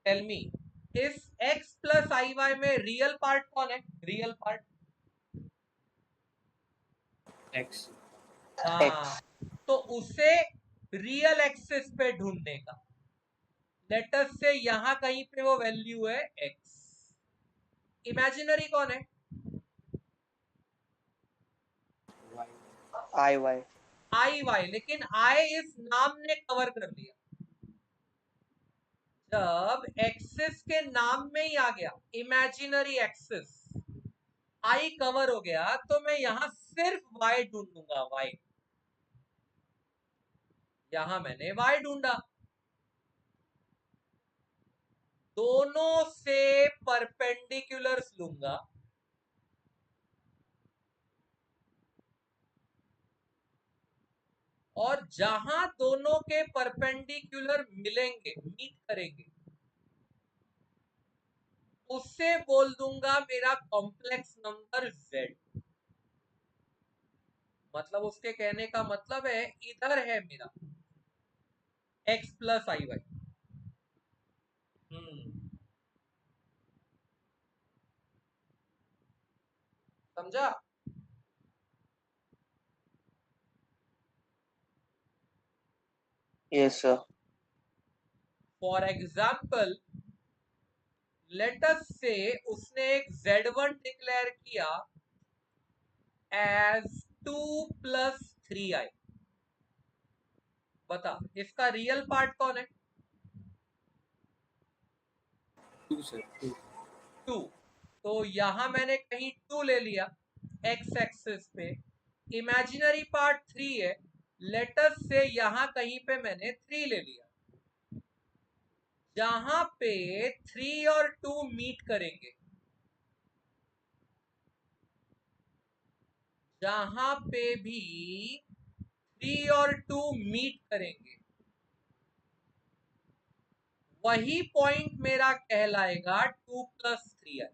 Tell me, इस x प्लस आई वाई में रियल पार्ट कौन है? Real part x. हाँ, तो उसे रियल एक्सिस पे ढूंढने का। लेटस से यहां कहीं पे वो वैल्यू है x। इमेजिनरी कौन है? आई वाई। आई वाई, लेकिन आई इस नाम ने कवर कर लिया। जब एक्सिस के नाम में ही आ गया इमेजिनरी एक्सिस, आई कवर हो गया, तो मैं यहां सिर्फ y ढूंढूंगा। y, यहां मैंने y ढूंढा, दोनों से परपेंडिकुलर्स लूंगा, और जहां दोनों के परपेंडिकुलर मिलेंगे, मीट करेंगे, उससे बोल दूंगा मेरा कॉम्प्लेक्स नंबर z। मतलब उसके कहने का मतलब है इधर है मेरा x प्लस आई वाई। समझा? Yes, sir. For example, let us से उसने एक z1 डिक्लेयर किया एज 2 प्लस 3i। बता, इसका रियल पार्ट कौन है? 2 सर, 2। 2। तो यहां मैंने कहीं 2 ले लिया x एक्सिस पे, इमेजिनरी पार्ट 3 है, लेटस से यहां कहीं पे मैंने 3 ले लिया। जहां पे 3 और 2 मीट करेंगे, जहां पे भी 3 और 2 मीट करेंगे, वही पॉइंट मेरा कहलाएगा 2 प्लस 3i।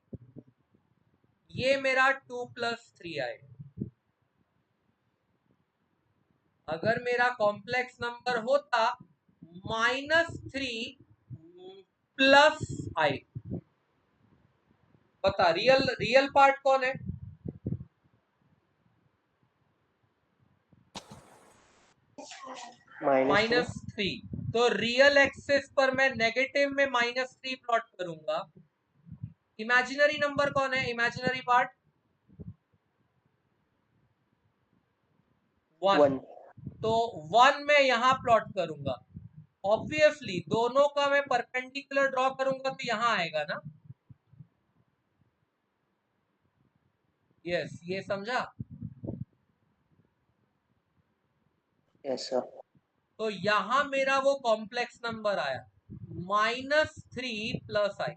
ये मेरा 2 प्लस 3i। अगर मेरा कॉम्प्लेक्स नंबर होता -3 प्लस आई, बता रियल रियल पार्ट कौन है? -3. -3। तो रियल एक्सिस पर मैं नेगेटिव में -3 प्लॉट करूंगा। इमेजिनरी नंबर कौन है? Imaginary part 1। 1. तो 1 में यहां प्लॉट करूंगा। ऑब्वियसली दोनों का मैं परपेंडिकुलर ड्रॉ करूंगा तो यहां आएगा ना। यस, ये समझा? Yes, sir. तो यहां मेरा वो कॉम्प्लेक्स नंबर आया -3 प्लस आई।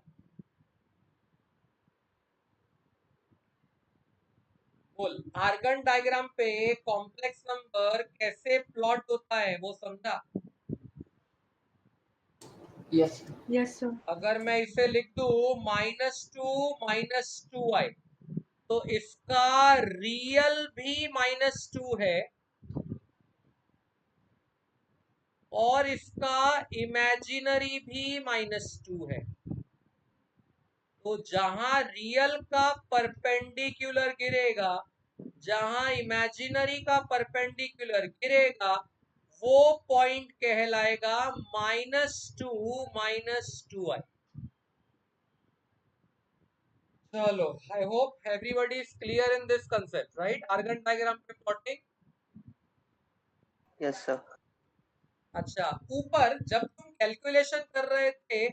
बोल, आर्गन डायग्राम पे कॉम्प्लेक्स नंबर कैसे प्लॉट होता है वो समझा? Yes. Yes, sir. अगर मैं इसे लिख दू -2 तो इसका रियल भी -2 है, और इसका इमेजिनरी भी -2 है। तो जहां रियल का परपेंडिकुलर गिरेगा, जहां इमेजिनरी का परपेंडिकुलर गिरेगा, वो पॉइंट कहलाएगा -2 -2i। चलो, I hope everybody is clear in this concept, right? Argand diagram पे प्लॉटिंग। Yes, sir. अच्छा, ऊपर जब तुम कैलकुलेशन कर रहे थे,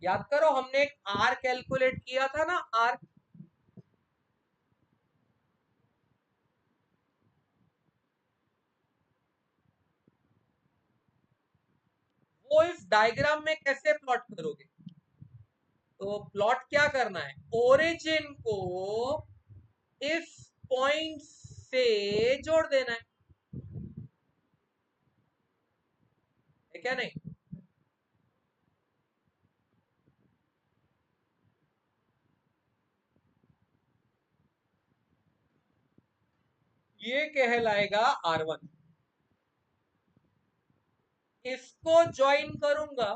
याद करो हमने एक आर कैलकुलेट किया था ना, आर। वो इस डायग्राम में कैसे प्लॉट करोगे? तो प्लॉट क्या करना है, ओरिजिन को इस पॉइंट से जोड़ देना है क्या नहीं? ये कहलाएगा R1। इसको ज्वाइन करूंगा,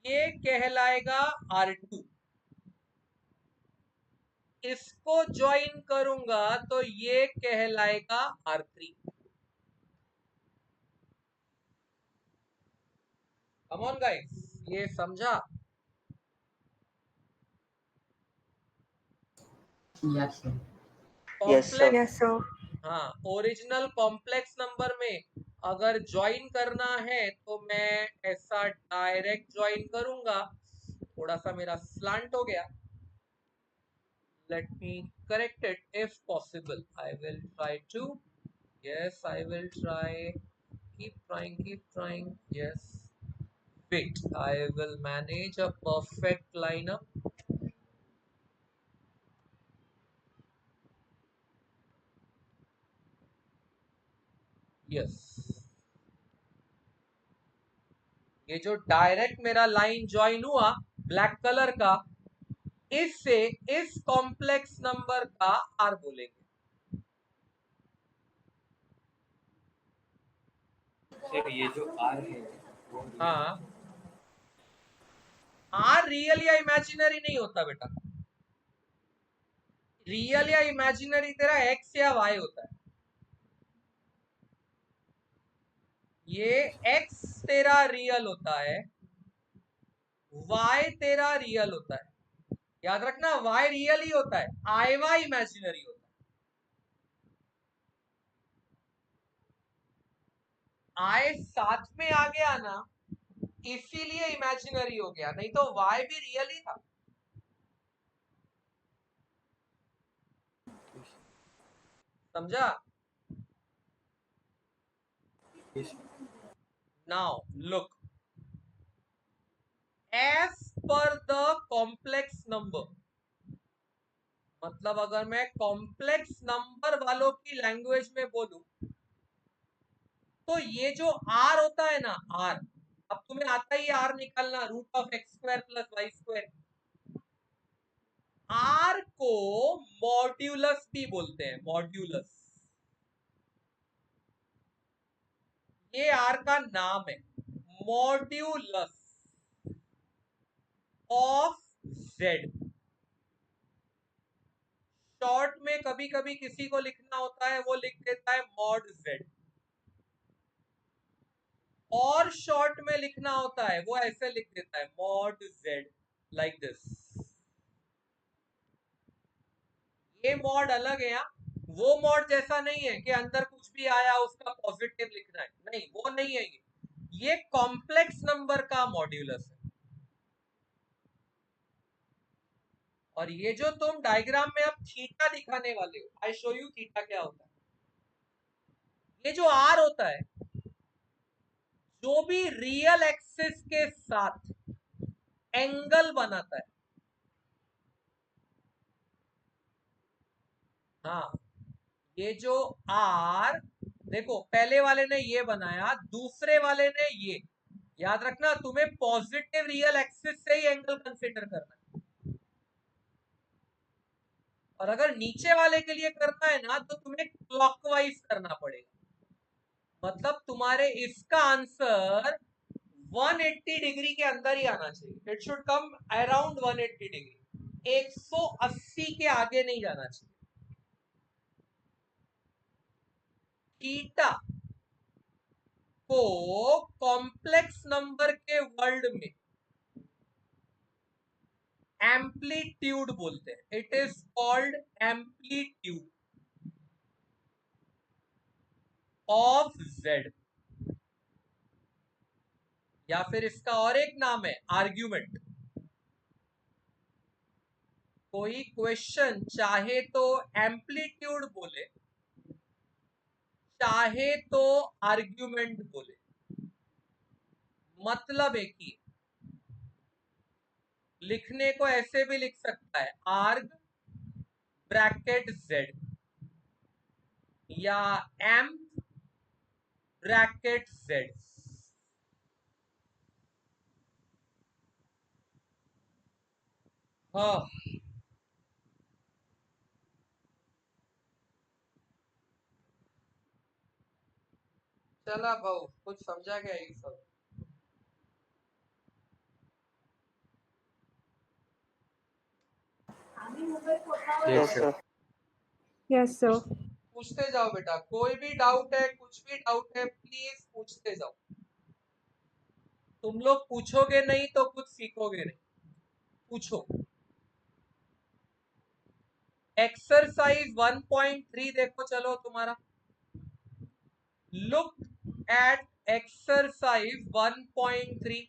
ये कहलाएगा R2। इसको ज्वाइन करूंगा तो ये कहलाएगा R3। कम ऑन गाइस, ये समझा? Yes, sir. Yes, sir. Complex, Yes, sir. हाँ, ओरिजिनल कॉम्प्लेक्स नंबर में अगर ज्वाइन करना है तो मैं ऐसा डायरेक्ट ज्वाइन करूंगा। थोड़ा सा मेरा स्लांट हो गया, let me correct it if possible. I will try to, yes, I will try, keep trying, yes, wait, I will manage a perfect lineup. Yes, ये जो डायरेक्ट मेरा लाइन ज्वाइन हुआ ब्लैक कलर का, इससे इस complex number का are बोलेंगे। Sir ये जो आर है वो हाँ, आर रियल या इमेजिनरी नहीं होता बेटा। रियल या इमेजिनरी तेरा एक्स या वाई होता है। ये एक्स तेरा रियल होता है, वाई तेरा रियल होता है। याद रखना, वाई रियल ही होता है, आई वाई इमेजिनरी होता है। आई साथ में आ गया ना, इसीलिए इमेजिनरी हो गया, नहीं तो वाई भी रियल ही था। समझा? Now look, as per the complex number, मतलब अगर मैं कॉम्प्लेक्स नंबर वालों की लैंग्वेज में बोलूं, तो ये जो आर होता है ना, आर, अब तुम्हें आता ही आर निकालना, √(x² + y²। आर को मॉड्यूलस भी बोलते हैं, मॉड्यूलस। ये आर का नाम है, मॉड्यूलस ऑफ जेड। शॉर्ट में कभी कभी किसी को लिखना होता है, वो लिख देता है मॉड जेड, और शॉर्ट में लिखना होता है वो ऐसे लिख देता है मॉड जेड, लाइक दिस। ये मॉड अलग है, वो मॉड जैसा नहीं है कि अंदर कुछ भी आया उसका पॉजिटिव लिखना है, नहीं, वो नहीं है। ये कॉम्प्लेक्स नंबर का मॉड्यूलस है। और ये जो तुम डायग्राम में अब थीटा दिखाने वाले हो, आई शो यू थीटा क्या होता है। ये जो आर होता है, जो भी रियल एक्सिस के साथ एंगल बनाता है, हाँ, ये जो आर, देखो पहले वाले ने ये बनाया, दूसरे वाले ने ये, याद रखना तुम्हें पॉजिटिव रियल एक्सिस से ही एंगल कंसीडर करना है। और अगर नीचे वाले के लिए करना है ना, तो तुम्हें क्लॉकवाइज करना पड़ेगा। मतलब तुम्हारे इसका आंसर 180 डिग्री के अंदर ही आना चाहिए. It should come around 180 degree. 180 के आगे नहीं जाना चाहिए. थीटा को कॉम्प्लेक्स नंबर के वर्ल्ड में एम्पलीट्यूड बोलते हैं. It is called amplitude of Z, या फिर इसका और एक नाम है आर्ग्यूमेंट. कोई क्वेश्चन चाहे तो एम्पलीट्यूड बोले, चाहे तो आर्ग्यूमेंट बोले, मतलब एक ही. लिखने को ऐसे भी लिख सकता है, आर्ग ब्रैकेट जेड, या एम्प ब्रैकेट जेड. हाँ, चला भाऊ, कुछ समझा गया ये सब? Yes, Yes, sir. sir. Yes, sir. पूछते जाओ बेटा, कोई भी डाउट है, कुछ भी डाउट है, प्लीज पूछते जाओ. तुम लोग पूछोगे नहीं तो कुछ सीखोगे नहीं. पूछो. एक्सरसाइज 1.3 देखो, चलो तुम्हारा. Look at exercise 1.3.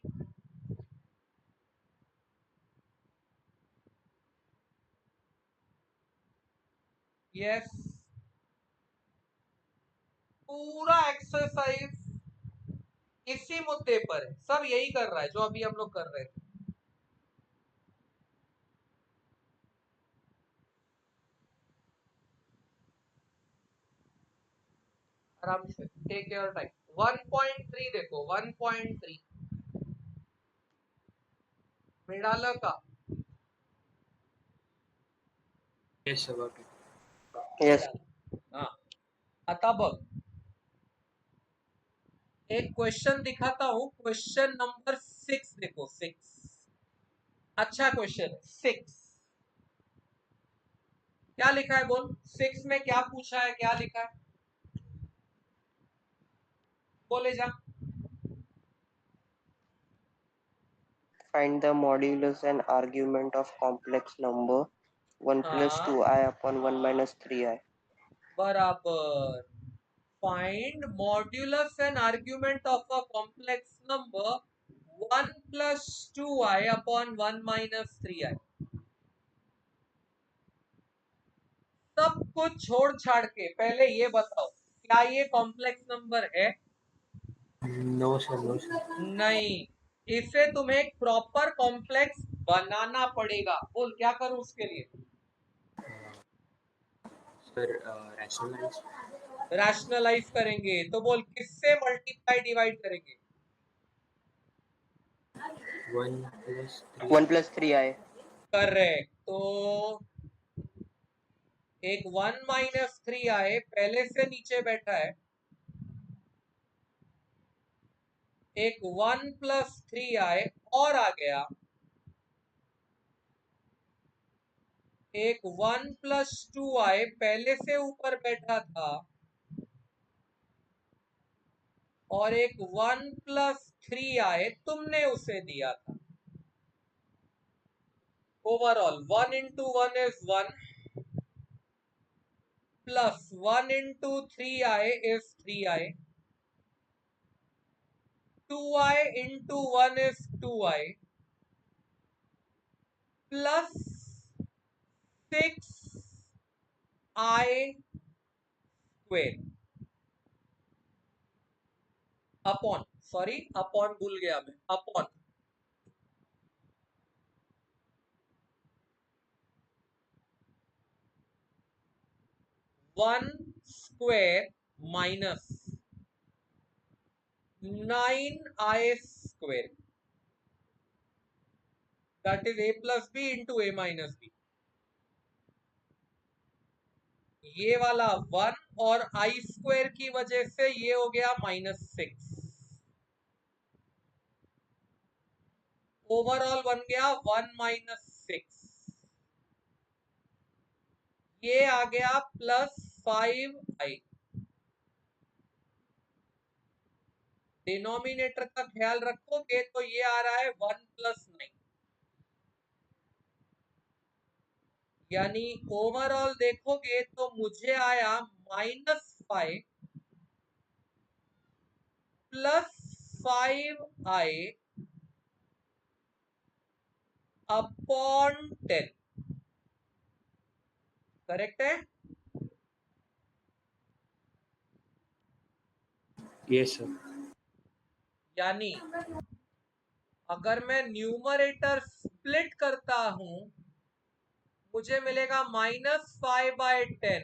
यस, पूरा एक्सरसाइज इसी मुद्दे पर है. सब यही कर रहा है जो अभी हम लोग कर रहे थे. आराम से, टेक योर टाइम. 1.3 देखो, 1.3 मिळालं का? Yes, sir. Got it. Yes. हाँ, आता बघ, एक क्वेश्चन दिखाता हूं. क्वेश्चन नंबर 6 देखो. 6 अच्छा क्वेश्चन है. 6 क्या लिखा है बोल. 6 में क्या पूछा है, क्या लिखा है, बोले जा. Find the modulus and argument of complex number 1 plus हाँ, 2i upon 1 minus 3i. बराबर. Find modulus and argument of a complex number 1 plus 2i upon 1 minus 3i. सब कुछ छोड़ छाड़ के पहले ये बताओ, क्या ये कॉम्प्लेक्स नंबर है? No, sir. No, sir. नहीं. इसे तुम्हें एक प्रॉपर कॉम्प्लेक्स बनाना पड़ेगा. बोल क्या करूं उसके लिए? Sir, rationalize. रैशनलाइज करेंगे. तो बोल किससे मल्टीप्लाई डिवाइड करेंगे? 1 plus 3. 1 plus 3i. करेक्ट. तो एक 1 माइनस 3 आए पहले से नीचे बैठा है, एक 1 प्लस 3 आए और आ गया, एक 1 प्लस 2 आए पहले से ऊपर बैठा था, और एक 1 प्लस 3 आए तुमने उसे दिया था. Overall 1 into 1 is 1, plus 1 into 3 i is 3i, 2i into 1 is 2i, plus 6i square upon, sorry upon भूल गया मैं, upon 1 square minus 9i square, that is a plus B into a minus B. ये वाला 1 और आई square की वजह से ये हो गया -6। ओवरऑल बन गया 1 - 6। ये आ गया +5i। डिनोमिनेटर का ख्याल रखोगे तो ये आ रहा है 1 + 9, यानी ओवरऑल देखोगे तो मुझे आया -5 + 5i अपॉन 10। करेक्ट है? Yes sir. यानी अगर मैं न्यूमरेटर स्प्लिट करता हूं मुझे मिलेगा -5/10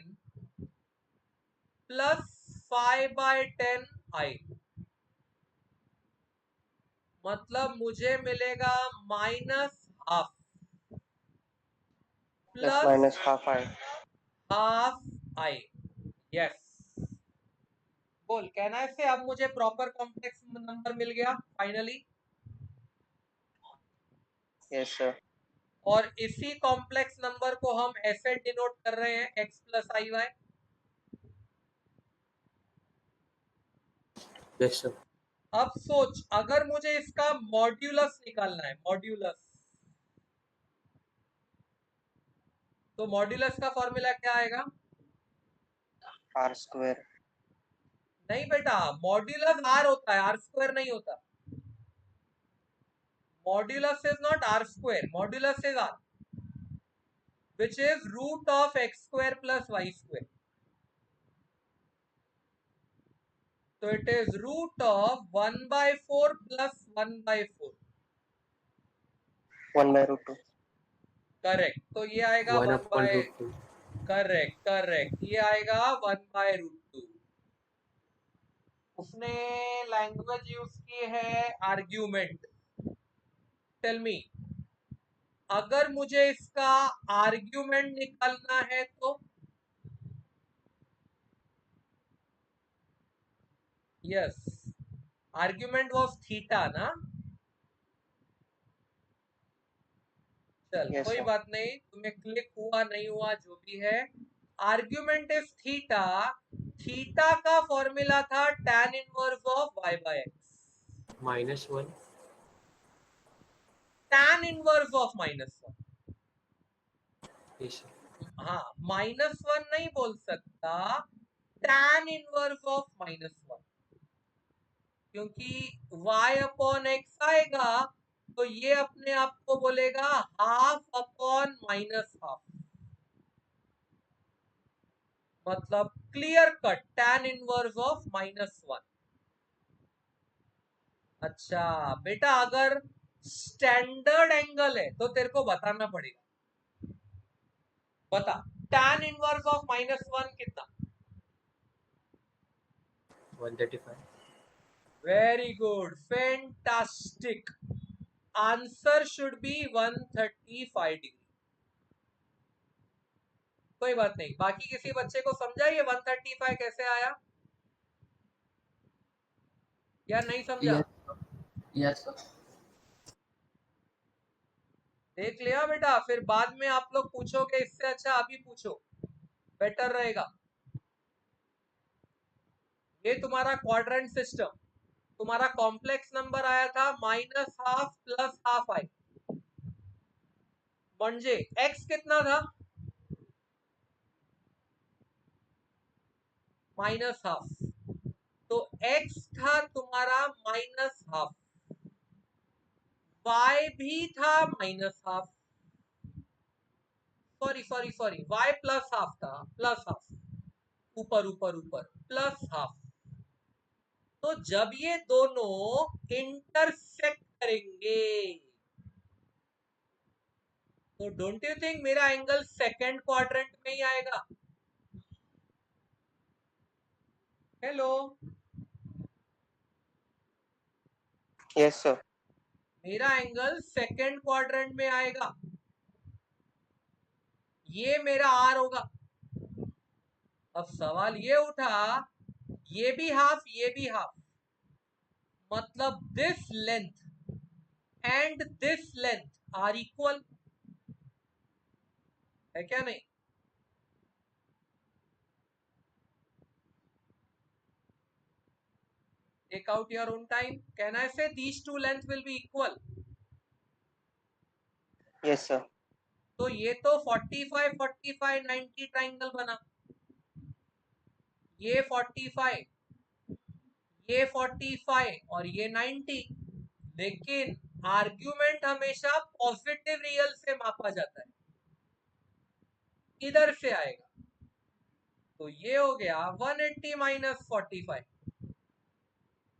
+ 5/10i, मतलब मुझे मिलेगा -12 plus + minus half I. ½ i। Yes, बोल कहना है से अब मुझे प्रॉपर कॉम्प्लेक्स नंबर मिल गया फाइनली। Yes sir. और इसी कॉम्प्लेक्स नंबर को हम ऐसे डिनोट कर रहे हैं x + iy। Yes sir. अब सोच अगर मुझे इसका मॉड्यूलस निकालना है, मॉड्यूलस, तो मॉड्यूलस का फॉर्मूला क्या आएगा? R square. नहीं बेटा, मॉड्यूलस r होता है, r स्क्वायर नहीं होता। Modulus is not r square, modulus is r, which is root of x square plus y square. So it is root of 1/4 plus 1/4। 1/√2. Correct, तो ये आएगा 1 1 upon बाय, √2। करेक्ट करेक्ट, ये आएगा 1/√2। उसने लैंग्वेज यूज की है आर्ग्यूमेंट। टेल मी, अगर मुझे इसका आर्ग्यूमेंट निकालना है तो यस, आर्ग्यूमेंट वाज थीटा ना। चल Yes कोई sir. बात नहीं, तुम्हें क्लिक हुआ नहीं हुआ जो भी है, आर्ग्यूमेंट इज थीटा। थीटा का फॉर्मूला था tan inverse of y/x, -1। tan inverse of -1। Yes sir. हाँ, -1 नहीं बोल सकता, tan इनवर्स ऑफ -1, क्योंकि y/x आएगा तो ये अपने आप को बोलेगा ½ मतलब clear cut tan inverse of -1। अच्छा बेटा, अगर स्टैंडर्ड एंगल है तो तेरे को बताना पड़ेगा। बता, tan इनवर्स ऑफ -1 कितना? 135। Very good, fantastic. Answer should be 135 degree. कोई बात नहीं, बाकी किसी बच्चे को समझा ये 135 कैसे आया या नहीं समझा? Yes sir. देख लिया बेटा, फिर बाद में आप लोग पूछोगे, इससे अच्छा अभी पूछो, बेटर रहेगा। ये तुम्हारा क्वाड्रेंट सिस्टम, तुम्हारा कॉम्प्लेक्स नंबर आया था -½ + ½ i, म्हणजे x कितना था? -½ तो x था तुम्हारा -½ y भी था -½ सॉरी y +½ था, +½ ऊपर ऊपर ऊपर +½ तो जब ये दोनों इंटरसेक्ट करेंगे तो डोंट यू थिंक मेरा एंगल सेकंड क्वाड्रेंट में ही आएगा? Hello, Yes sir. मेरा एंगल सेकंड क्वाड्रेंट में आएगा, ये मेरा R होगा। अब सवाल ये उठा, ये भी हाफ ये भी हाफ, मतलब this length and this length are equal, है क्या नहीं? Take out your own time. Can I say these two lengths will be equal? Yes, sir. तो ये तो 45 45 90 ट्राइंगल बना, ये 45, ये 45 और ये 90, लेकिन आर्ग्यूमेंट हमेशा पॉजिटिव रियल से मापा जाता है, इधर से आएगा, तो ये हो गया 180 माइनस 45,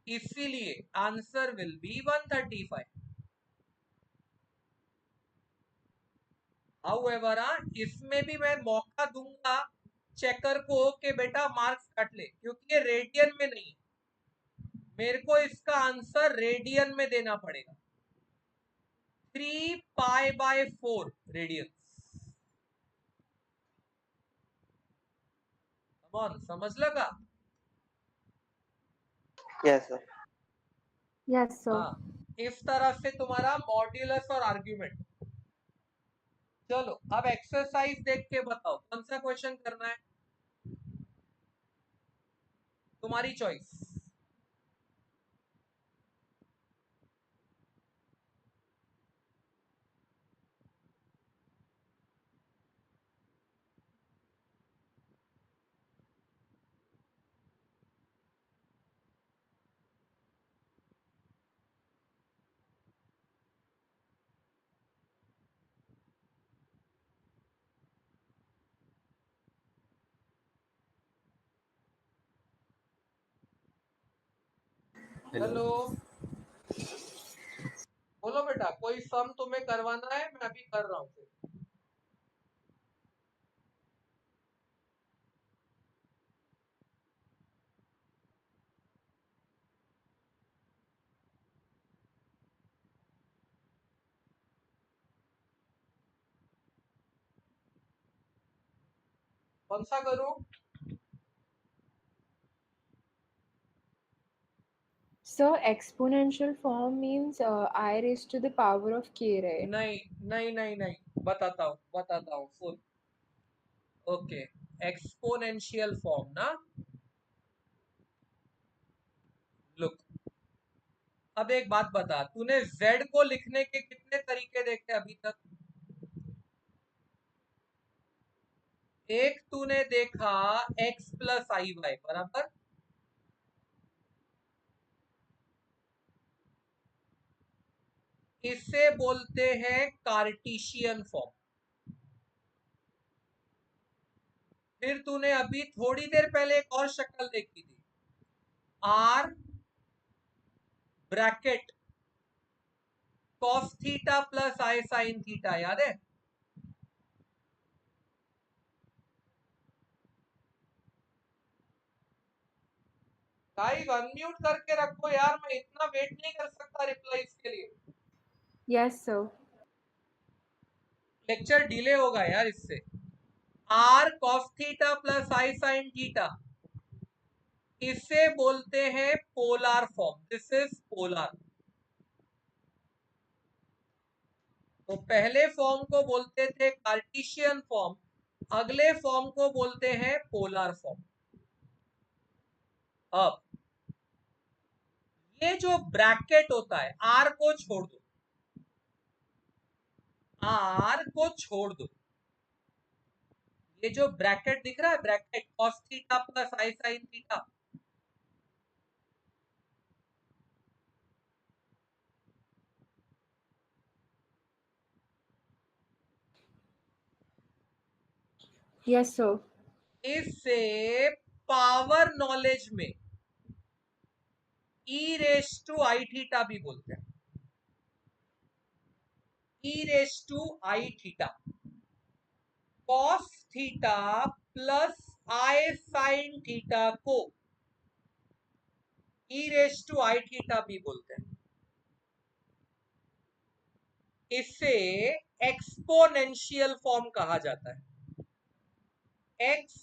इसीलिए आंसर विल बी 135। हाउएवर इसमें भी मैं मौका दूंगा चेकर को कि बेटा मार्क्स काट ले, क्योंकि ये रेडियन में नहीं है, मेरे को इसका आंसर रेडियन में देना पड़ेगा, 3π/4 रेडियन। समझ लगा? Yes, sir. Yes, sir. हाँ, इस तरह से तुम्हारा मॉड्यूलस और आर्ग्यूमेंट। चलो अब एक्सरसाइज देख के बताओ कौन सा क्वेश्चन करना है, तुम्हारी चॉइस। हेलो, बोलो बेटा, कोई सम तुम्हें करवाना है? मैं अभी कर रहा हूँ। कौन सा करूं? So exponential form means I raised to the power of k, right? नहीं नहीं नहीं नहीं, बताता हूँ सुन। ओके, एक्सपोनेंशियल फॉर्म ना, लुक, अब एक बात बता, तूने z को लिखने के कितने तरीके देखे अभी तक? एक तूने देखा x प्लस आई वाई बराबर, इसे बोलते हैं कार्टेशियन फॉर्म। फिर तूने अभी थोड़ी देर पहले एक और शक्ल देखी थी, r bracket cos theta plus i sine theta, याद है? गाइस अनम्यूट करके रखो यार, मैं इतना वेट नहीं कर सकता रिप्लाईज के लिए, Yes, sir. लेक्चर डिले होगा यार इससे। r cos theta plus i sine theta, इसे बोलते हैं polar form, this is polar. तो पहले फॉर्म को बोलते थे कार्टेशियन फॉर्म, अगले फॉर्म को बोलते हैं पोलर फॉर्म। अब ये जो ब्रैकेट होता है, आर को छोड़ दो, आर को छोड़ दो, ये जो ब्रैकेट दिख रहा है, bracket cos theta plus i sine theta, Yes, sir. इससे पावर नॉलेज में e raise to i theta भी बोलते हैं, e raise to i theta, cos theta plus i sine theta को e raise to i theta भी बोलते हैं। इसे एक्सपोनेंशियल फॉर्म कहा जाता है, एक्स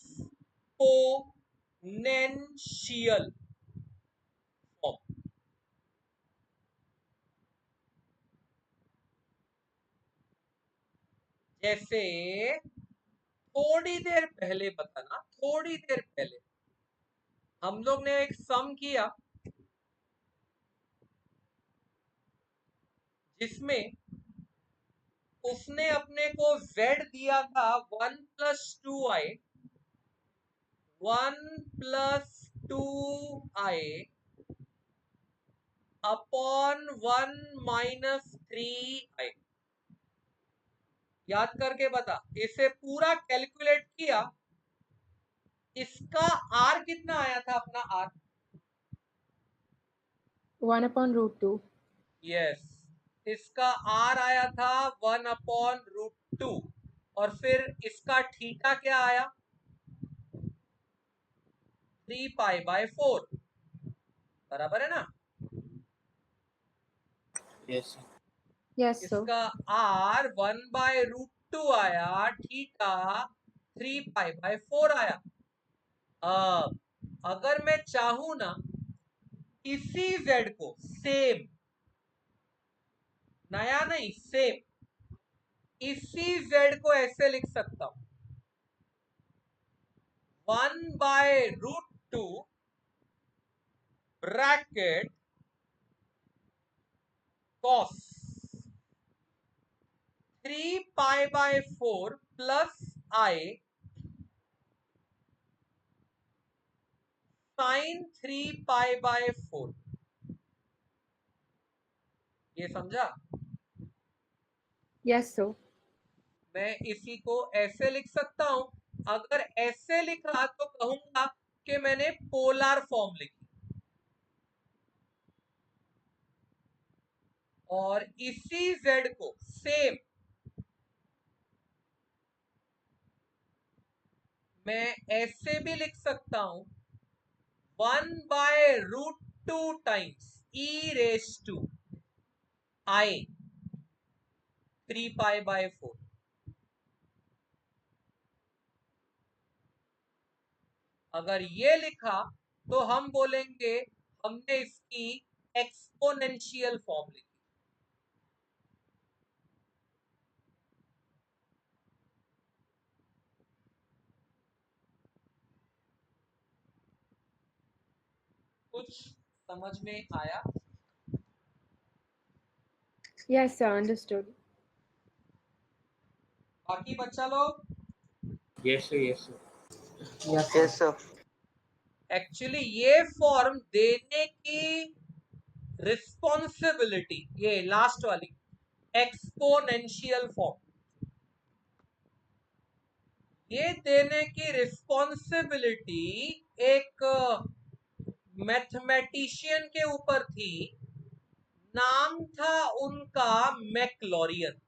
एक्सपोनेंशियल फॉर्म। जैसे थोड़ी देर पहले बताना, थोड़ी देर पहले हम लोग ने एक सम किया जिसमें उसने अपने को z दिया था 1+2i, 1+2i अपॉन 1-3i। याद करके बता, इसे पूरा कैलकुलेट किया, इसका r कितना आया था अपना r? 1/√2. यस, इसका r आया था 1/√2 और फिर इसका थीटा क्या आया? 3π/4, बराबर है ना? Yes Yes, sir. इसका r 1/√2 आया, थीटा 3π/4 आया। अब अगर मैं चाहूं ना इसी z को सेम, नया नहीं सेम, इसी z को ऐसे लिख सकता हूं, 1/√2 bracket cos 3π/4 plus i sin 3π/4। ये समझा? Yes, sir. मैं इसी को ऐसे लिख सकता हूं। अगर ऐसे लिखा तो कहूंगा कि मैंने पोलर फॉर्म लिखी, और इसी z को सेम मैं ऐसे भी लिख सकता हूं, 1/√2 टाइम्स e⁻i 3π/4। अगर ये लिखा तो हम बोलेंगे हमने इसकी एक्सपोनेंशियल फॉर्म लिखी। कुछ समझ में आया? Yes, sir. Understood. बाकी बच्चा लोग, yes Yes, Yes, sir. sir. Actually ये फॉर्म देने की रिस्पॉन्सिबिलिटी, ये लास्ट वाली एक्सपोनेंशियल फॉर्म, ये देने की रिस्पॉन्सिबिलिटी एक मैथमेटिशियन के ऊपर थी, नाम था उनका मैक्लॉरियन।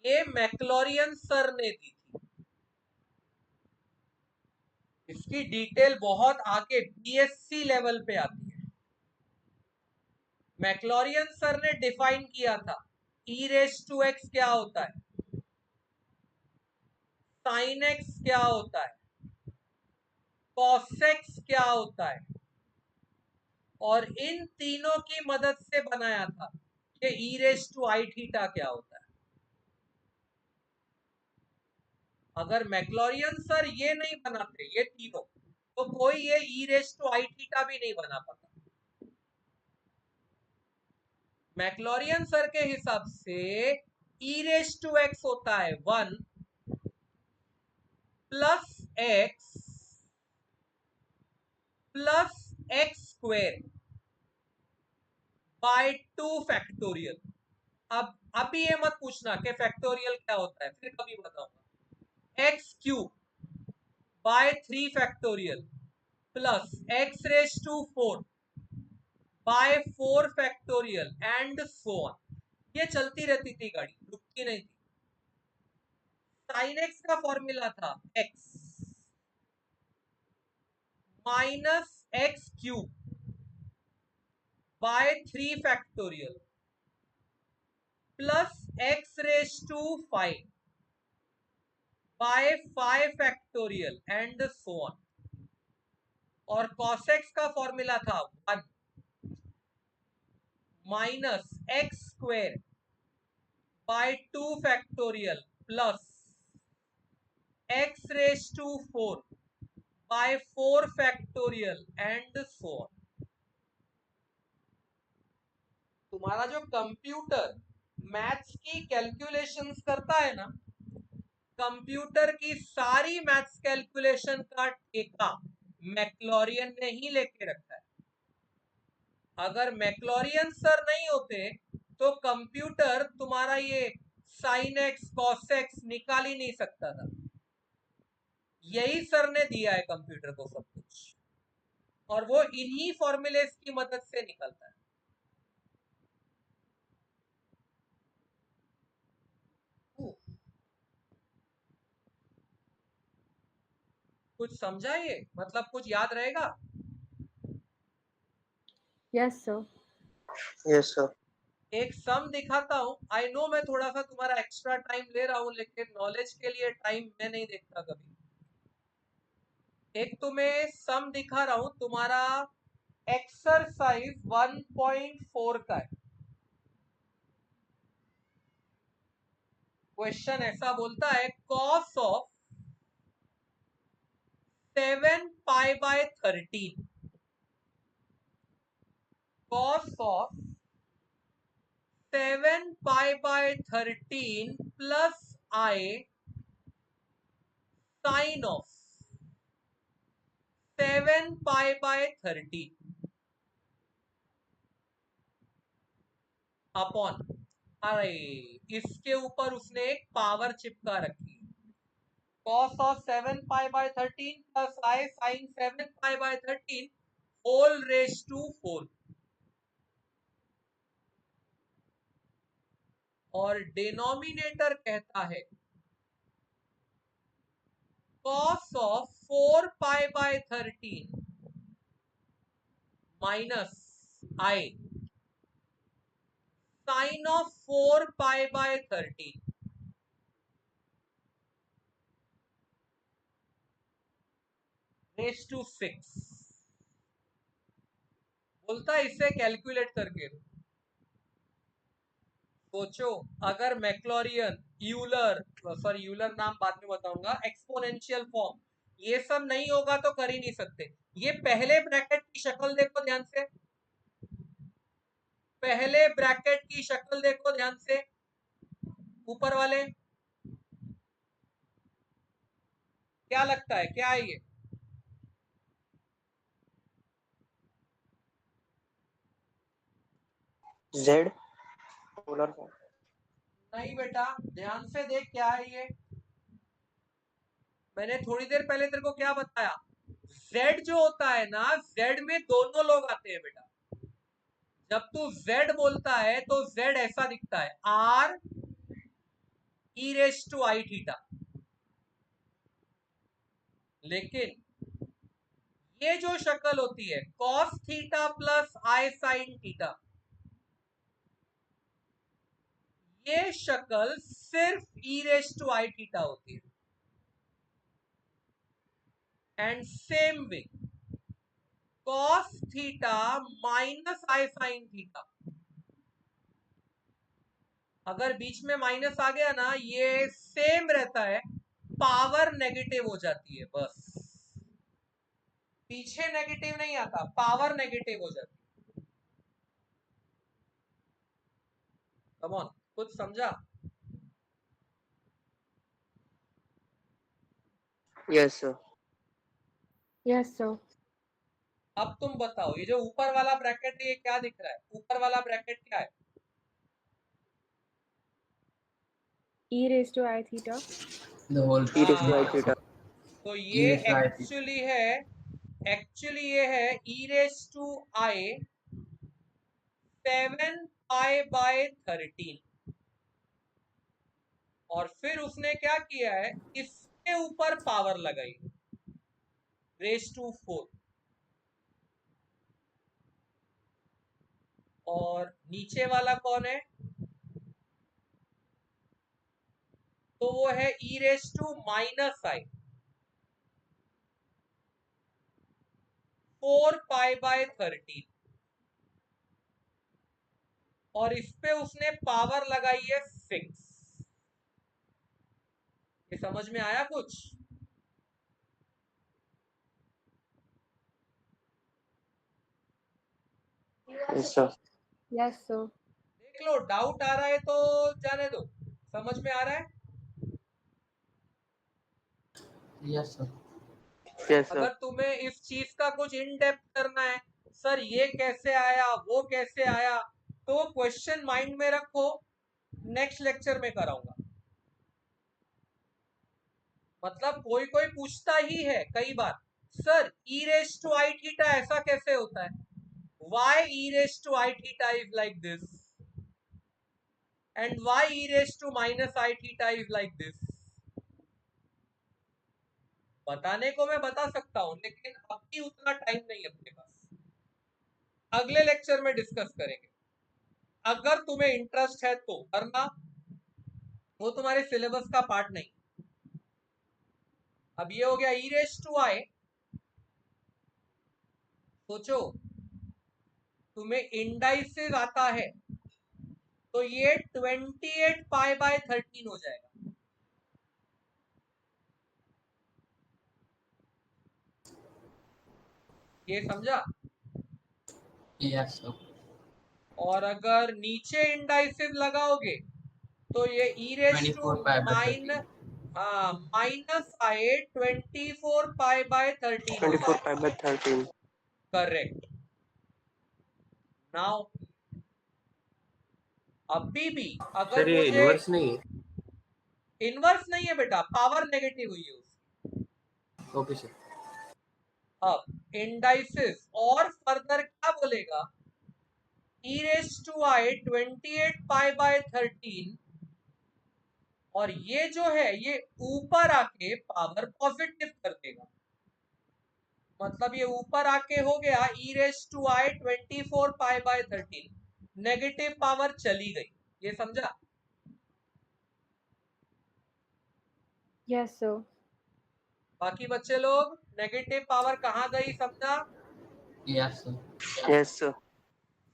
ये मैक्लॉरियन सर ने दी थी। इसकी डिटेल बहुत आगे बीएससी लेवल पे आती है। मैक्लॉरियन सर ने डिफाइन किया था e⁻x क्या होता है, sin x क्या होता है, cos x क्या होता है, और इन तीनों की मदद से बनाया था कि e⁻i थीटा क्या होता है। अगर मैक्लॉरियन सर ये नहीं बनाते, ये तीनों, तो कोई ये e⁻i थीटा भी नहीं बना पाता। मैक्लॉरियन सर के हिसाब से e⁻x होता है 1 plus x plus x² by 2 factorial. अब अभी ये मत पूछना कि फैक्टोरियल क्या होता है, फिर कभी बताऊंगा। x³ by 3 factorial plus x⁻⁴ by 4 factorial and so on. ये चलती रहती थी गाड़ी, रुकती नहीं थी। sin x का फॉर्मूला था x minus x³ by 3 factorial plus x⁻⁵ by 5 factorial and so on. और cosx का फॉर्मूला था 1 minus X square by 2 factorial plus x raise to 4 by 4 factorial and so on. तुम्हारा जो computer maths की calculations करता है ना, computer की सारी मैथ्स कैलकुलेशन का ठेका मैक्लॉरियन ने ही लेके रखा है। अगर मैक्लॉरियन सर नहीं होते तो कंप्यूटर तुम्हारा ये साइन एक्स कॉस एक्स निकाल ही नहीं सकता था। यही सर ने दिया है कंप्यूटर को सब कुछ, और वो इन्हीं फॉर्मूलेस की मदद से निकलता है। कुछ समझा ये? मतलब कुछ याद रहेगा? Yes, sir. Yes, sir. एक सम दिखाता हूं। आई नो मैं थोड़ा सा तुम्हारा एक्स्ट्रा टाइम ले रहा हूं, लेकिन नॉलेज के लिए टाइम मैं नहीं देखता कभी। एक तुम्हें सम दिखा रहा हूं, तुम्हारा एक्सरसाइज 1.4 का है। क्वेश्चन ऐसा बोलता है, cos of 7 pi by 13, cos of 7 pi by 13 plus i sine of 7 pi by 13 upon, अरे इसके ऊपर उसने एक पावर चिपका रखी है। cos of 7 pi by 13 plus I sin 7 pi by 13 whole raised to 4, और डिनोमिनेटर कहता है cos of 4 pi by 13 minus I sin of 4 pi by 13 raised to 6। बोलता है इसे कैलकुलेट करके सोचो, अगर मैक्लॉरियन, यूलर, सॉरी यूलर नाम बाद में बताऊंगा, एक्सपोनेंशियल फॉर्म, ये सब नहीं होगा तो कर ही नहीं सकते। ये पहले ब्रैकेट की शक्ल देखो ध्यान से, पहले ब्रैकेट की शक्ल देखो ध्यान से, ऊपर वाले क्या लगता है, क्या है ये? Z polar form. नहीं बेटा, ध्यान से देख क्या है ये। मैंने थोड़ी देर पहले तेरे को क्या बताया, Z जो होता है ना, Z में दोनों लोग आते हैं बेटा। जब तू Z बोलता है तो Z ऐसा दिखता है, R e raise to i theta. लेकिन ये जो शक्ल होती है cos theta plus i sine theta, ये शक्ल सिर्फ e raise to i theta होती है। And same way cos theta minus i sine theta, अगर बीच में माइनस आ गया ना, ये सेम रहता है, पावर नेगेटिव हो जाती है बस, पीछे नेगेटिव नहीं आता, पावर नेगेटिव हो जाती है। कम ऑन, कुछ समझा? Yes, sir. Yes, sir. अब तुम बताओ, ये जो ऊपर वाला ब्रैकेट है ये क्या दिख रहा है? ऊपर वाला ब्रैकेट क्या है? E raised to I theta. The whole E raised to I हाँ, theta. तो E ये raised to I theta. Actually ये है e raise to i 7 pi by 13, और फिर उसने क्या किया है, इसके ऊपर पावर लगाई रेस टू 4, और नीचे वाला कौन है? तो वो है e रेस टू माइनस आई 4π/13 और इस पे उसने पावर लगाई है 6। ये समझ में आया कुछ? Yes, sir. Yes, sir. देख लो, डाउट आ रहा है तो जाने दो, समझ में आ रहा है? Yes, sir. Yes, sir. अगर तुम्हें इस चीज का कुछ इन डेप्थ करना है, सर ये कैसे आया, वो कैसे आया, तो क्वेश्चन माइंड में रखो, नेक्स्ट लेक्चर में कराऊंगा। मतलब कोई कोई पूछता ही है कई बार, sir e raise to i theta ऐसा कैसे होता है, why e raise to i theta is like this and why e raise to minus i theta is like this. बताने को मैं बता सकता हूं, लेकिन अभी उतना टाइम नहीं है अपने पास, अगले लेक्चर में डिस्कस करेंगे। अगर तुम्हें इंटरेस्ट है तो करना, वो तुम्हारे सिलेबस का पार्ट नहीं। अब ये हो गया e रेस टू आई। सोचो तुम्हें इंडाइसिस आता है तो ये 28π/13 हो जाएगा। ये समझा? Yes, sir. और अगर नीचे इंडाइसिस लगाओगे तो ये e raise to 24 pi by 13. Minus i 24π/13 हो 24 जाएगा। pi by 13. करेक्ट। नाउ अभी भी अगर सर ये मुझे इनवर्स नहीं है? इनवर्स नहीं है बेटा, पावर नेगेटिव हुई है उसकी। Okay sir. अब इंडाइसिस और फर्दर क्या बोलेगा, e रेस टू आई 28π/13 और ये जो है ये ऊपर आके पावर पॉजिटिव कर देगा। मतलब ये ऊपर आके हो गया e raise to i 24π/13, negative power चली गई। ये समझा? Yes, sir. बाकी बच्चे लोग नेगेटिव पावर कहाँ गई, समझा? Yes, sir. Yes, sir.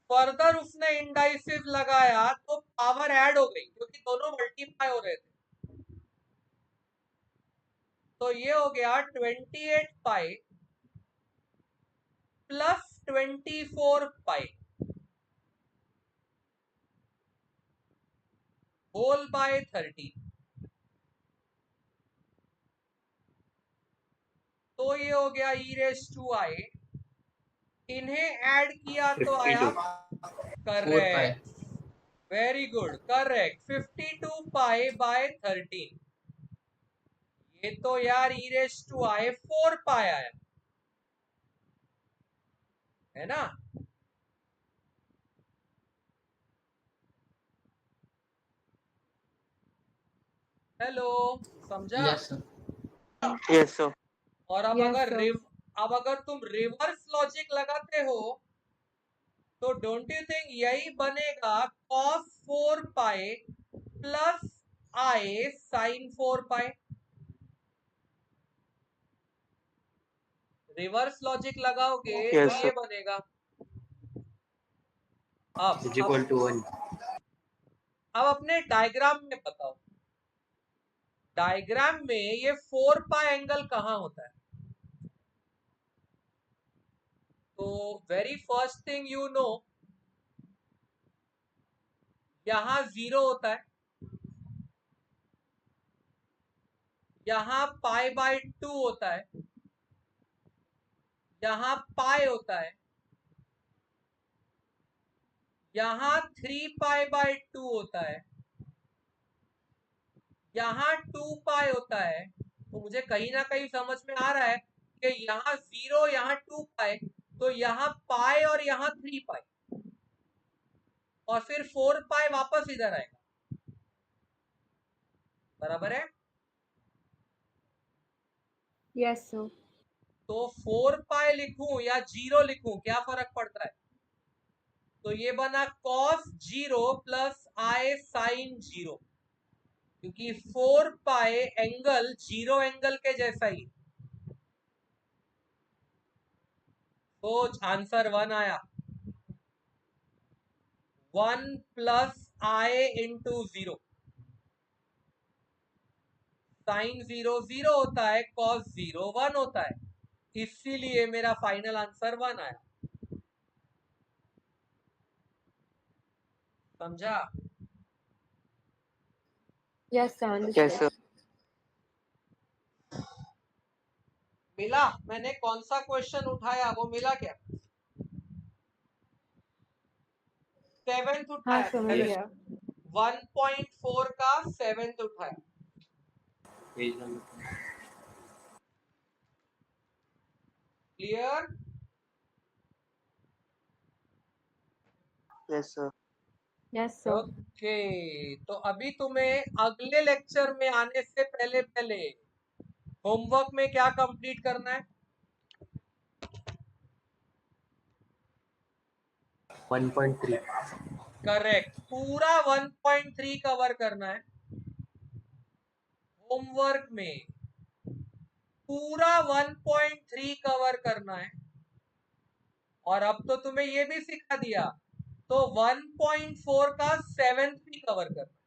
Further उसने इंडाइसिस लगाया तो पावर ऐड हो गई, क्योंकि दोनों मल्टीप्लाई हो रहे थे। तो ये हो गया 28π प्लस 24π होल बाय 13। तो ये हो गया e रेस टू आई, इन्हें ऐड किया तो आया 52 4 pi. Correct, very good, correct 52π/13। ये तो यार e रेस टू आई 4π आया है ना। हेलो, समझा? Yes, sir. Yes, sir. और अब Yes, अगर sir. अब अगर तुम रिवर्स लॉजिक लगाते हो तो डोंट यू थिंक यही बनेगा cos 4π प्लस आई sin 4π। रिवर्स लॉजिक लगाओगे तो Yes, ये sir. बनेगा। अब इज इक्वल टू 1। अब अपने डायग्राम में बताओ, डायग्राम में ये 4π एंगल कहाँ होता है? तो very first thing you know, यहां 0 होता है, यहां π/2 होता है, यहां पाई होता है, यहां 3π/2 होता है, यहां 2π होता है। तो मुझे कहीं ना कहीं समझ में आ रहा है कि यहाँ 0, यहाँ 2π, तो यहाँ पाई और यहाँ 3π और फिर 4π वापस इधर आएगा। बराबर है? Yes, sir. तो 4π लिखूं या 0 लिखूं, क्या फर्क पड़ता है? तो ये बना cos 0 प्लस आई sin 0। क्योंकि 4 पाई एंगल 0 एंगल के जैसा ही। सोच, आंसर 1 आया। 1 प्लस आई इंटू 0। साइन 0 0 होता है, कॉस 0 1 होता है, इसीलिए मेरा फाइनल आंसर 1 आया। समझा? Yes, sir, Yes, understood. sir. मिला? मैंने कौन सा क्वेश्चन उठाया वो मिला क्या? 7th हाँ उठाया, सर, मिल गया। 1.4 का 7th उठाया। Page number clear? Yes, sir. Yes, sir. Okay, तो अभी तुम्हें अगले लेक्चर में आने से पहले पहले होमवर्क में क्या कंप्लीट करना है? 1.3 करेक्ट, पूरा 1.3 कवर करना है होमवर्क में, पूरा 1.3 कवर करना है। और अब तो तुम्हें ये भी सिखा दिया, तो 1.4 का 7th भी कवर करना है।